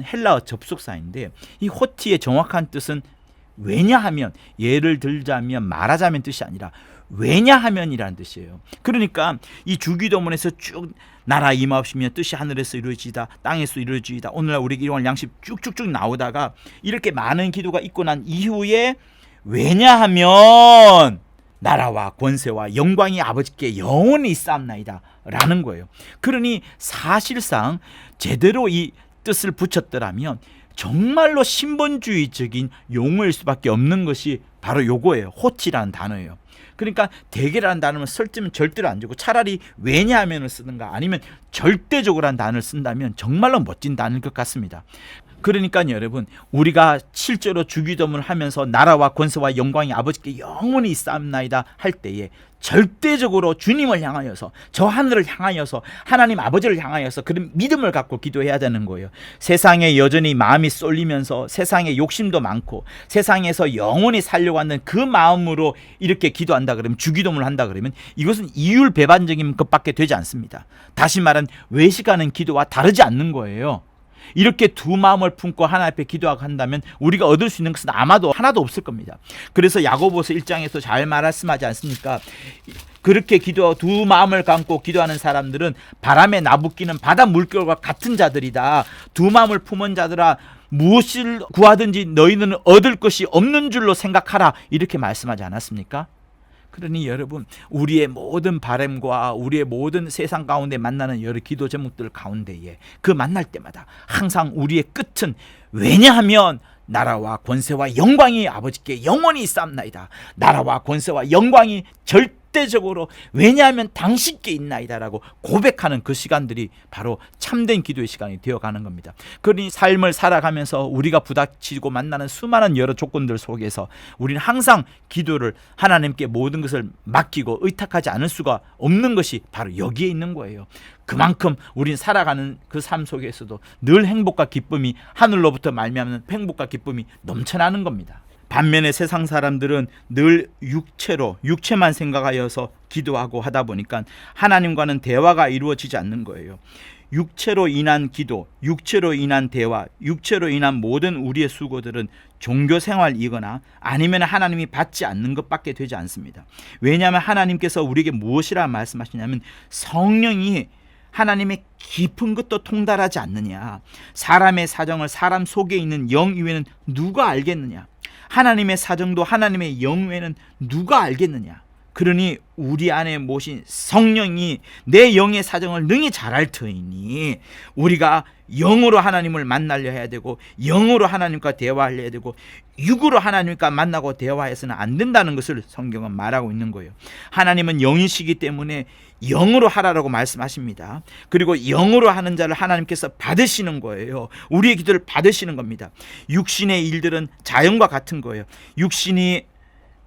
헬라어 접속사인데, 이 호티의 정확한 뜻은 왜냐하면, 예를 들자면 말하자면 뜻이 아니라 왜냐하면이라는 뜻이에요. 그러니까 이 주기도문에서 쭉 나라 임하옵시며 뜻이 하늘에서 이루어지이다 땅에서 이루어지이다 오늘날 우리에게 일용할 양식 쭉쭉쭉 나오다가 이렇게 많은 기도가 있고 난 이후에 왜냐하면 나라와 권세와 영광이 아버지께 영원히 있사옵나이다 라는 거예요. 그러니 사실상 제대로 이 뜻을 붙였더라면 정말로 신본주의적인 용어일 수밖에 없는 것이 바로 요거예요. 호티라는 단어예요. 그러니까 대개라는 단어는 쓸 때면 절대로 안 주고 차라리 왜냐하면을 쓰든가 아니면 절대적으로라는 단어를 쓴다면 정말로 멋진 단어일 것 같습니다. 그러니까 여러분, 우리가 실제로 주기도문을 하면서 나라와 권세와 영광이 아버지께 영원히 있사옵나이다 할 때에 절대적으로 주님을 향하여서, 저 하늘을 향하여서, 하나님 아버지를 향하여서 그런 믿음을 갖고 기도해야 되는 거예요. 세상에 여전히 마음이 쏠리면서 세상에 욕심도 많고 세상에서 영원히 살려고 하는 그 마음으로 이렇게 기도한다 그러면, 주기도문을 한다 그러면 이것은 이율배반적인 것밖에 되지 않습니다. 다시 말하면 외식하는 기도와 다르지 않는 거예요. 이렇게 두 마음을 품고 하나님 앞에 기도하고 한다면 우리가 얻을 수 있는 것은 아마도 하나도 없을 겁니다. 그래서 야고보서 1장에서 잘 말씀하지 않습니까? 그렇게 두 마음을 감고 기도하는 사람들은 바람에 나부끼는 바다 물결과 같은 자들이다. 두 마음을 품은 자들아, 무엇을 구하든지 너희는 얻을 것이 없는 줄로 생각하라, 이렇게 말씀하지 않았습니까? 그러니 여러분, 우리의 모든 바람과 우리의 모든 세상 가운데 만나는 여러 기도 제목들 가운데에 그 만날 때마다 항상 우리의 끝은 왜냐하면 나라와 권세와 영광이 아버지께 영원히 있사옵나이다. 나라와 권세와 영광이 절대적으로 왜냐하면 당신께 있나이다라고 고백하는 그 시간들이 바로 참된 기도의 시간이 되어가는 겁니다. 그러니 삶을 살아가면서 우리가 부닥치고 만나는 수많은 여러 조건들 속에서 우리는 항상 기도를 하나님께 모든 것을 맡기고 의탁하지 않을 수가 없는 것이 바로 여기에 있는 거예요. 그만큼 우리는 살아가는 그 삶 속에서도 늘 행복과 기쁨이, 하늘로부터 말미암는 행복과 기쁨이 넘쳐나는 겁니다. 반면에 세상 사람들은 늘 육체만 생각하여서 기도하고 하다 보니까 하나님과는 대화가 이루어지지 않는 거예요. 육체로 인한 기도, 육체로 인한 대화, 육체로 인한 모든 우리의 수고들은 종교 생활이거나 아니면 하나님이 받지 않는 것밖에 되지 않습니다. 왜냐하면 하나님께서 우리에게 무엇이라 말씀하시냐면, 성령이 하나님의 깊은 것도 통달하지 않느냐, 사람의 사정을 사람 속에 있는 영 이외에는 누가 알겠느냐, 하나님의 사정도 하나님의 영 외에는 누가 알겠느냐. 그러니 우리 안에 모신 성령이 내 영의 사정을 능히 잘 알 터이니 우리가 영으로 하나님을 만나려 해야 되고 영으로 하나님과 대화하려야 되고 육으로 하나님과 만나고 대화해서는 안 된다는 것을 성경은 말하고 있는 거예요. 하나님은 영이시기 때문에 영으로 하라고 말씀하십니다. 그리고 영으로 하는 자를 하나님께서 받으시는 거예요. 우리의 기도를 받으시는 겁니다. 육신의 일들은 자연과 같은 거예요. 육신이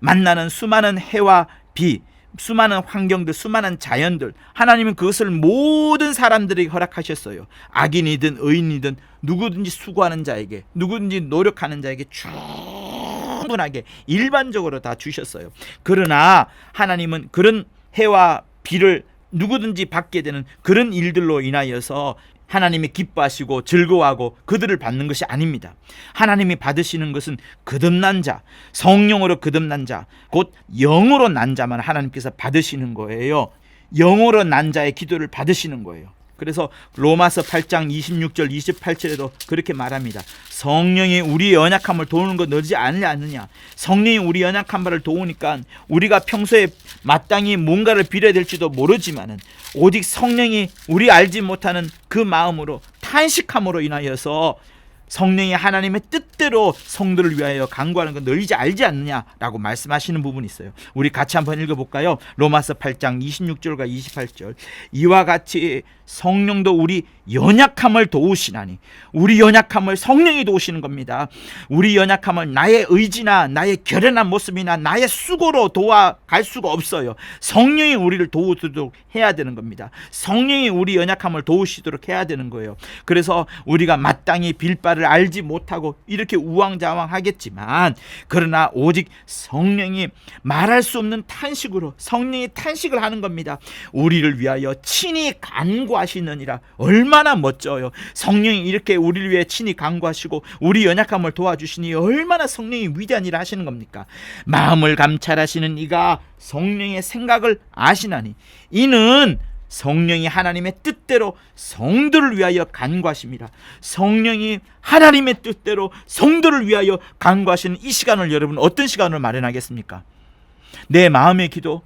만나는 수많은 해와 비, 수많은 환경들, 수많은 자연들, 하나님은 그것을 모든 사람들에게 허락하셨어요. 악인이든 의인이든 누구든지 수고하는 자에게, 누구든지 노력하는 자에게 충분하게 일반적으로 다 주셨어요. 그러나 하나님은 그런 해와 비를 누구든지 받게 되는 그런 일들로 인하여서 하나님이 기뻐하시고 즐거워하고 그들을 받는 것이 아닙니다. 하나님이 받으시는 것은 거듭난 자, 성령으로 거듭난 자, 곧 영으로 난 자만 하나님께서 받으시는 거예요. 영으로 난 자의 기도를 받으시는 거예요. 그래서 로마서 8장 26절 28절에도 그렇게 말합니다. 성령이 우리의 연약함을 도우는 것 너지 않느냐. 성령이 우리 연약한 바를 도우니까 우리가 평소에 마땅히 뭔가를 빌어야 될지도 모르지만은 오직 성령이 우리 알지 못하는 그 마음으로 탄식함으로 인하여서 성령이 하나님의 뜻대로 성도를 위하여 간구하는 건 너희지 알지 않느냐라고 말씀하시는 부분이 있어요. 우리 같이 한번 읽어볼까요? 로마서 8장 26절과 28절. 이와 같이 성령도 우리 연약함을 도우시나니, 우리 연약함을 성령이 도우시는 겁니다. 우리 연약함을 나의 의지나 나의 결연한 모습이나 나의 수고로 도와갈 수가 없어요. 성령이 우리를 도우도록 해야 되는 겁니다. 성령이 우리 연약함을 도우시도록 해야 되는 거예요. 그래서 우리가 마땅히 빌 바를 알지 못하고 이렇게 우왕좌왕하겠지만, 그러나 오직 성령이 말할 수 없는 탄식으로, 성령이 탄식을 하는 겁니다. 우리를 위하여 친히 간구하시느니라. 얼마나 멋져요. 성령이 이렇게 우리를 위해 친히 간구하시고 우리 연약함을 도와주시니 얼마나 성령이 위대한 일을 하시는 겁니까? 마음을 감찰하시는 이가 성령의 생각을 아시나니 이는 성령이 하나님의 뜻대로 성도를 위하여 간구하십니다. 성령이 하나님의 뜻대로 성도를 위하여 간구하시는 이 시간을 여러분 어떤 시간을 마련하겠습니까? 내 마음의 기도,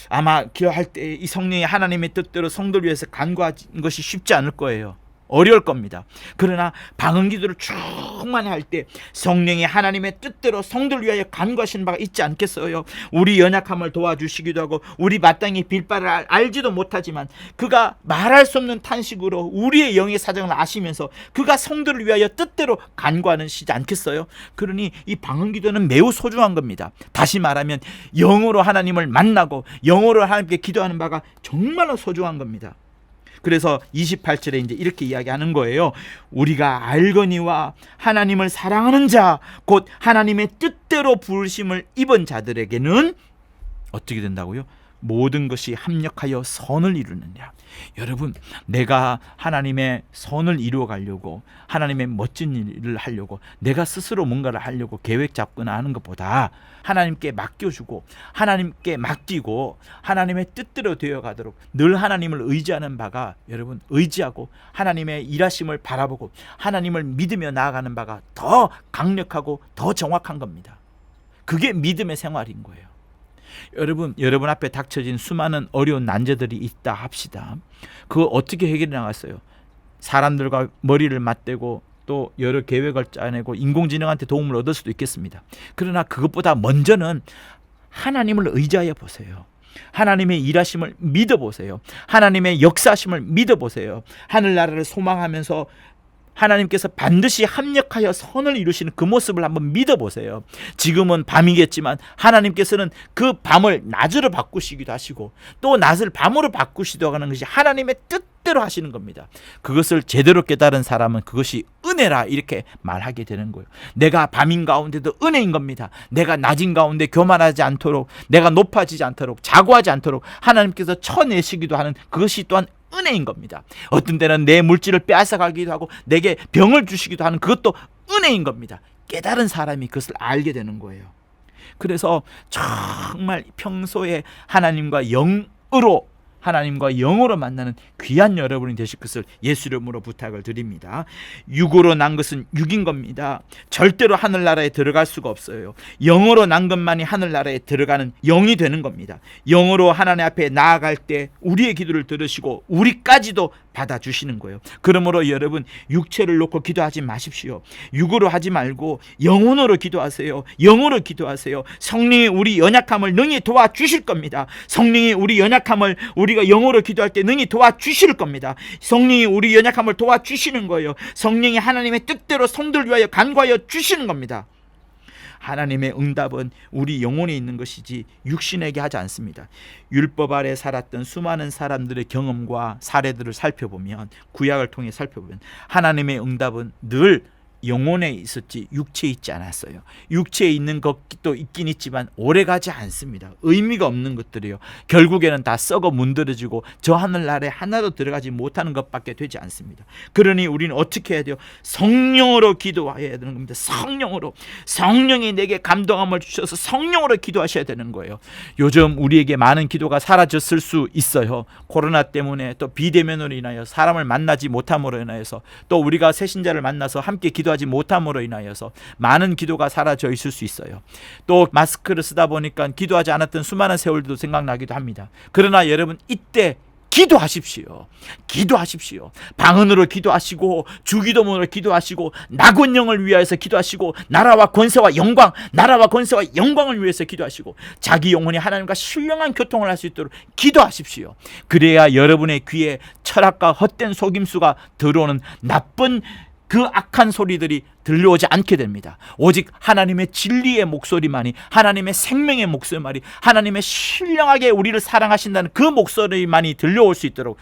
아마 기도할 때 이 성령이 하나님의 뜻대로 성도를 위해서 간구하는 것이 쉽지 않을 거예요. 어려울 겁니다. 그러나 방언 기도를 충만히 할 때 성령이 하나님의 뜻대로 성도를 위하여 간구하시는 바가 있지 않겠어요? 우리 연약함을 도와주시기도 하고 우리 마땅히 빌 바를 알지도 못하지만 그가 말할 수 없는 탄식으로 우리의 영의 사정을 아시면서 그가 성도를 위하여 뜻대로 간구하는 시지 않겠어요? 그러니 이 방언 기도는 매우 소중한 겁니다. 다시 말하면 영으로 하나님을 만나고 영으로 하나님께 기도하는 바가 정말로 소중한 겁니다. 그래서 28절에 이제 이렇게 이야기하는 거예요. 우리가 알거니와 하나님을 사랑하는 자, 곧 하나님의 뜻대로 부르심을 입은 자들에게는 어떻게 된다고요? 모든 것이 합력하여 선을 이루느냐. 여러분, 내가 하나님의 선을 이루어 가려고, 하나님의 멋진 일을 하려고, 내가 스스로 뭔가를 하려고 계획 잡거나 하는 것보다 하나님께 맡겨주고 하나님께 맡기고 하나님의 뜻대로 되어 가도록 늘 하나님을 의지하는 바가, 여러분, 의지하고 하나님의 일하심을 바라보고 하나님을 믿으며 나아가는 바가 더 강력하고 더 정확한 겁니다. 그게 믿음의 생활인 거예요. 여러분 앞에 닥쳐진 수많은 어려운 난제들이 있다 합시다. 그거 어떻게 해결해 나갔어요? 사람들과 머리를 맞대고 또 여러 계획을 짜내고 인공지능한테 도움을 얻을 수도 있겠습니다. 그러나 그것보다 먼저는 하나님을 의지하여 보세요. 하나님의 일하심을 믿어보세요. 하나님의 역사하심을 믿어보세요. 하늘나라를 소망하면서 하나님께서 반드시 합력하여 선을 이루시는 그 모습을 한번 믿어보세요. 지금은 밤이겠지만 하나님께서는 그 밤을 낮으로 바꾸시기도 하시고 또 낮을 밤으로 바꾸시기도 하는 것이 하나님의 뜻대로 하시는 겁니다. 그것을 제대로 깨달은 사람은 그것이 은혜라 이렇게 말하게 되는 거예요. 내가 밤인 가운데도 은혜인 겁니다. 내가 낮인 가운데 교만하지 않도록, 내가 높아지지 않도록, 자고하지 않도록 하나님께서 쳐내시기도 하는 그것이 또한 은혜인 겁니다. 어떤 때는 내 물질을 빼앗아가기도 하고 내게 병을 주시기도 하는 그것도 은혜인 겁니다. 깨달은 사람이 그것을 알게 되는 거예요. 그래서 정말 평소에 하나님과 영으로 하나님과 영으로 만나는 귀한 여러분이 되실 것을 예수 이름으로 부탁을 드립니다. 육으로 난 것은 육인 겁니다. 절대로 하늘나라에 들어갈 수가 없어요. 영으로 난 것만이 하늘나라에 들어가는 영이 되는 겁니다. 영으로 하나님 앞에 나아갈 때 우리의 기도를 들으시고 우리까지도 받아주시는 거예요. 그러므로 여러분, 육체를 놓고 기도하지 마십시오. 육으로 하지 말고 영혼으로 기도하세요. 영으로 기도하세요. 성령이 우리 연약함을 능히 도와주실 겁니다. 성령이 우리 연약함을 우리가 영으로 기도할 때 능히 도와주실 겁니다. 성령이 우리 연약함을 도와주시는 거예요. 성령이 하나님의 뜻대로 성도를 위하여 간구하여 주시는 겁니다. 하나님의 응답은 우리 영혼에 있는 것이지 육신에게 하지 않습니다. 율법 아래 살았던 수많은 사람들의 경험과 사례들을 살펴보면, 구약을 통해 살펴보면 하나님의 응답은 늘 영혼에 있었지 육체에 있지 않았어요. 육체에 있는 것도 있긴 있지만 오래가지 않습니다. 의미가 없는 것들이요. 결국에는 다 썩어 문드러지고 저 하늘나라에 하나도 들어가지 못하는 것밖에 되지 않습니다. 그러니 우리는 어떻게 해야 돼요? 성령으로 기도해야 되는 겁니다. 성령으로. 성령이 내게 감동함을 주셔서 성령으로 기도하셔야 되는 거예요. 요즘 우리에게 많은 기도가 사라졌을 수 있어요. 코로나 때문에, 또 비대면으로 인하여 사람을 만나지 못함으로 인하여서, 또 우리가 새신자를 만나서 함께 기도하지 못함으로 인하여서 많은 기도가 사라져 있을 수 있어요. 또 마스크를 쓰다 보니까 기도하지 않았던 수많은 세월도 생각나기도 합니다. 그러나 여러분, 이때 기도하십시오. 기도하십시오. 방언으로 기도하시고, 주기도문으로 기도하시고, 낙원령을 위하여서 기도하시고, 나라와 권세와 영광, 나라와 권세와 영광을 위해서 기도하시고, 자기 영혼이 하나님과 신령한 교통을 할 수 있도록 기도하십시오. 그래야 여러분의 귀에 철학과 헛된 속임수가 들어오는 나쁜 그 악한 소리들이 들려오지 않게 됩니다. 오직 하나님의 진리의 목소리만이, 하나님의 생명의 목소리만이, 하나님의 신령하게 우리를 사랑하신다는 그 목소리만이 들려올 수 있도록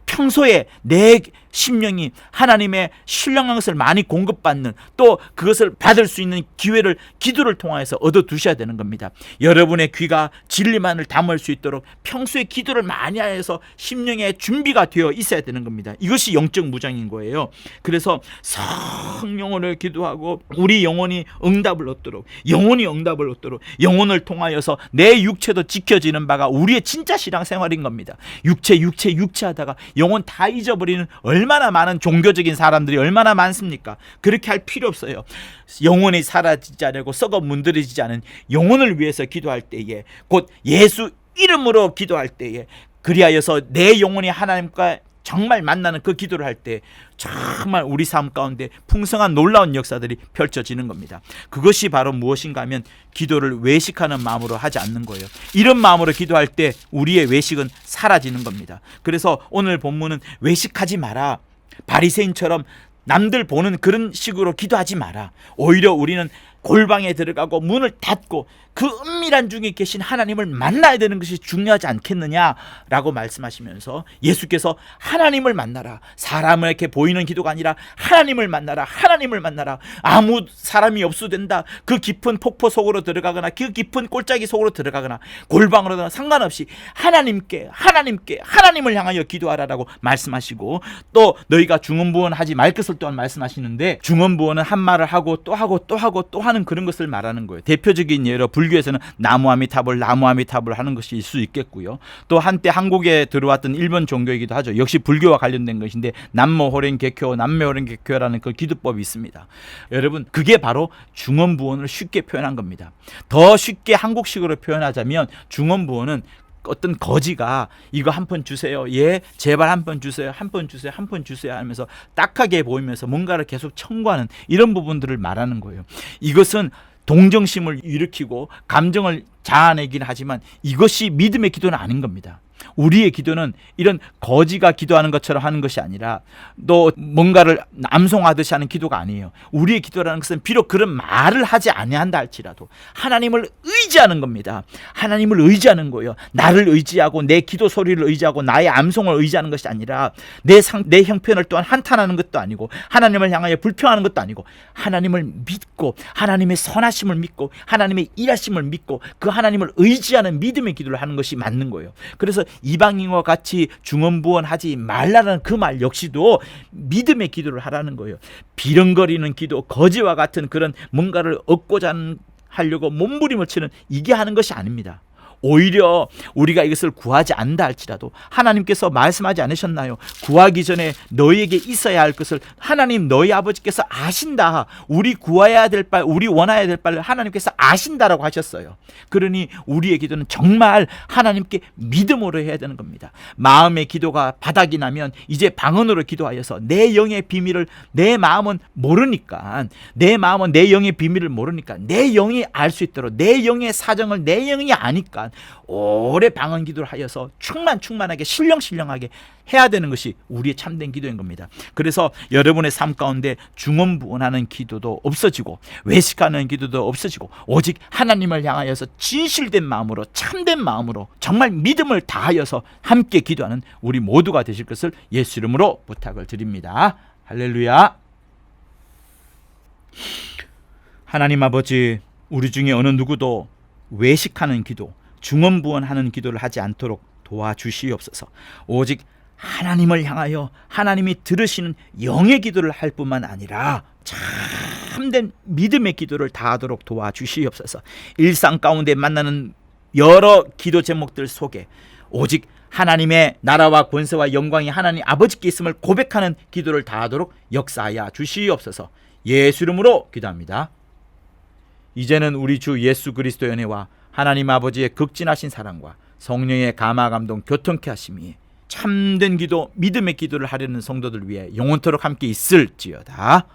평소에 내 심령이 하나님의 신령한 것을 많이 공급받는, 또 그것을 받을 수 있는 기회를 기도를 통해서 얻어두셔야 되는 겁니다. 여러분의 귀가 진리만을 담을 수 있도록 평소에 기도를 많이 해서 심령의 준비가 되어 있어야 되는 겁니다. 이것이 영적 무장인 거예요. 그래서 성령으로 기도하고 우리 영혼이 응답을 얻도록, 영혼이 응답을 얻도록, 영혼을 통하여서 내 육체도 지켜지는 바가 우리의 진짜 신앙생활인 겁니다. 육체 하다가 영혼 다 잊어버리는 얼마나 많은 종교적인 사람들이 얼마나 많습니까? 그렇게 할 필요 없어요. 영혼이 사라지지 않고 썩어 문드러지지 않은 영혼을 위해서 기도할 때에, 곧 예수 이름으로 기도할 때에, 그리하여서 내 영혼이 하나님과 정말 만나는 그 기도를 할 때 정말 우리 삶 가운데 풍성한 놀라운 역사들이 펼쳐지는 겁니다. 그것이 바로 무엇인가 하면 기도를 외식하는 마음으로 하지 않는 거예요. 이런 마음으로 기도할 때 우리의 외식은 사라지는 겁니다. 그래서 오늘 본문은 외식하지 마라, 바리새인처럼 남들 보는 그런 식으로 기도하지 마라. 오히려 우리는 골방에 들어가고 문을 닫고 그 은밀한 중에 계신 하나님을 만나야 되는 것이 중요하지 않겠느냐라고 말씀하시면서, 예수께서 하나님을 만나라, 사람에게 보이는 기도가 아니라 하나님을 만나라, 하나님을 만나라. 아무 사람이 없어도 된다. 그 깊은 폭포 속으로 들어가거나 그 깊은 골짜기 속으로 들어가거나 골방으로 들어가거나 상관없이 하나님을 향하여 기도하라라고 말씀하시고, 또 너희가 중언부언하지 말 것을 또한 말씀하시는데, 중언부언은 한 말을 하고 또 하고 또 하고 또 하는 그런 것을 말하는 거예요. 대표적인 예로 불교에서는 나무아미타불 하는 것일 수 있겠고요. 또 한때 한국에 들어왔던 일본 종교이기도 하죠. 역시 불교와 관련된 것인데 남묘호랭개교라는 그 기도법이 있습니다. 여러분, 그게 바로 중언부언을 쉽게 표현한 겁니다. 더 쉽게 한국식으로 표현하자면, 중언부언은 어떤 거지가 이거 한 번 주세요, 예, 제발 한 번 주세요, 한 번 주세요, 한 번 주세요 하면서 딱하게 보이면서 뭔가를 계속 청구하는 이런 부분들을 말하는 거예요. 이것은 동정심을 일으키고 감정을 자아내긴 하지만 이것이 믿음의 기도는 아닌 겁니다. 우리의 기도는 이런 거지가 기도하는 것처럼 하는 것이 아니라, 또 뭔가를 암송하듯이 하는 기도가 아니에요. 우리의 기도라는 것은 비록 그런 말을 하지 아니한다 할지라도 하나님을 의지하는 겁니다. 하나님을 의지하는 거예요. 나를 의지하고 내 기도 소리를 의지하고 나의 암송을 의지하는 것이 아니라, 내 형편을 또한 한탄하는 것도 아니고 하나님을 향하여 불평하는 것도 아니고, 하나님을 믿고 하나님의 선하심을 믿고 하나님의 일하심을 믿고 그 하나님을 의지하는 믿음의 기도를 하는 것이 맞는 거예요. 그래서 이방인과 같이 중언부언하지 말라는 그 말 역시도 믿음의 기도를 하라는 거예요. 비렁거리는 기도, 거지와 같은 그런 뭔가를 얻고자 하려고 몸부림을 치는, 이게 하는 것이 아닙니다. 오히려 우리가 이것을 구하지 않는다 할지라도 하나님께서 말씀하지 않으셨나요? 구하기 전에 너희에게 있어야 할 것을 하나님 너희 아버지께서 아신다. 우리 구해야 될 바, 우리 원해야 될 바를 하나님께서 아신다라고 하셨어요. 그러니 우리의 기도는 정말 하나님께 믿음으로 해야 되는 겁니다. 마음의 기도가 바닥이 나면 이제 방언으로 기도하여서 내 영의 비밀을, 내 마음은 모르니까, 내 마음은 내 영의 비밀을 모르니까 내 영이 알 수 있도록, 내 영의 사정을 내 영이 아니까 오래 방언 기도를 하여서 충만하게 신령하게 해야 되는 것이 우리의 참된 기도인 겁니다. 그래서 여러분의 삶 가운데 중언부언하는 기도도 없어지고 외식하는 기도도 없어지고 오직 하나님을 향하여서 진실된 마음으로, 참된 마음으로 정말 믿음을 다하여서 함께 기도하는 우리 모두가 되실 것을 예수 이름으로 부탁을 드립니다. 할렐루야. 하나님 아버지, 우리 중에 어느 누구도 외식하는 기도, 중언부언하는 기도를 하지 않도록 도와주시옵소서. 오직 하나님을 향하여 하나님이 들으시는 영의 기도를 할 뿐만 아니라 참된 믿음의 기도를 다하도록 도와주시옵소서. 일상 가운데 만나는 여러 기도 제목들 속에 오직 하나님의 나라와 권세와 영광이 하나님 아버지께 있음을 고백하는 기도를 다하도록 역사하여 주시옵소서. 예수 이름으로 기도합니다. 이제는 우리 주 예수 그리스도의 은혜와 하나님 아버지의 극진하신 사랑과 성령의 감화 감동 교통케 하심이 참된 기도, 믿음의 기도를 하려는 성도들 위해 영원토록 함께 있을지어다.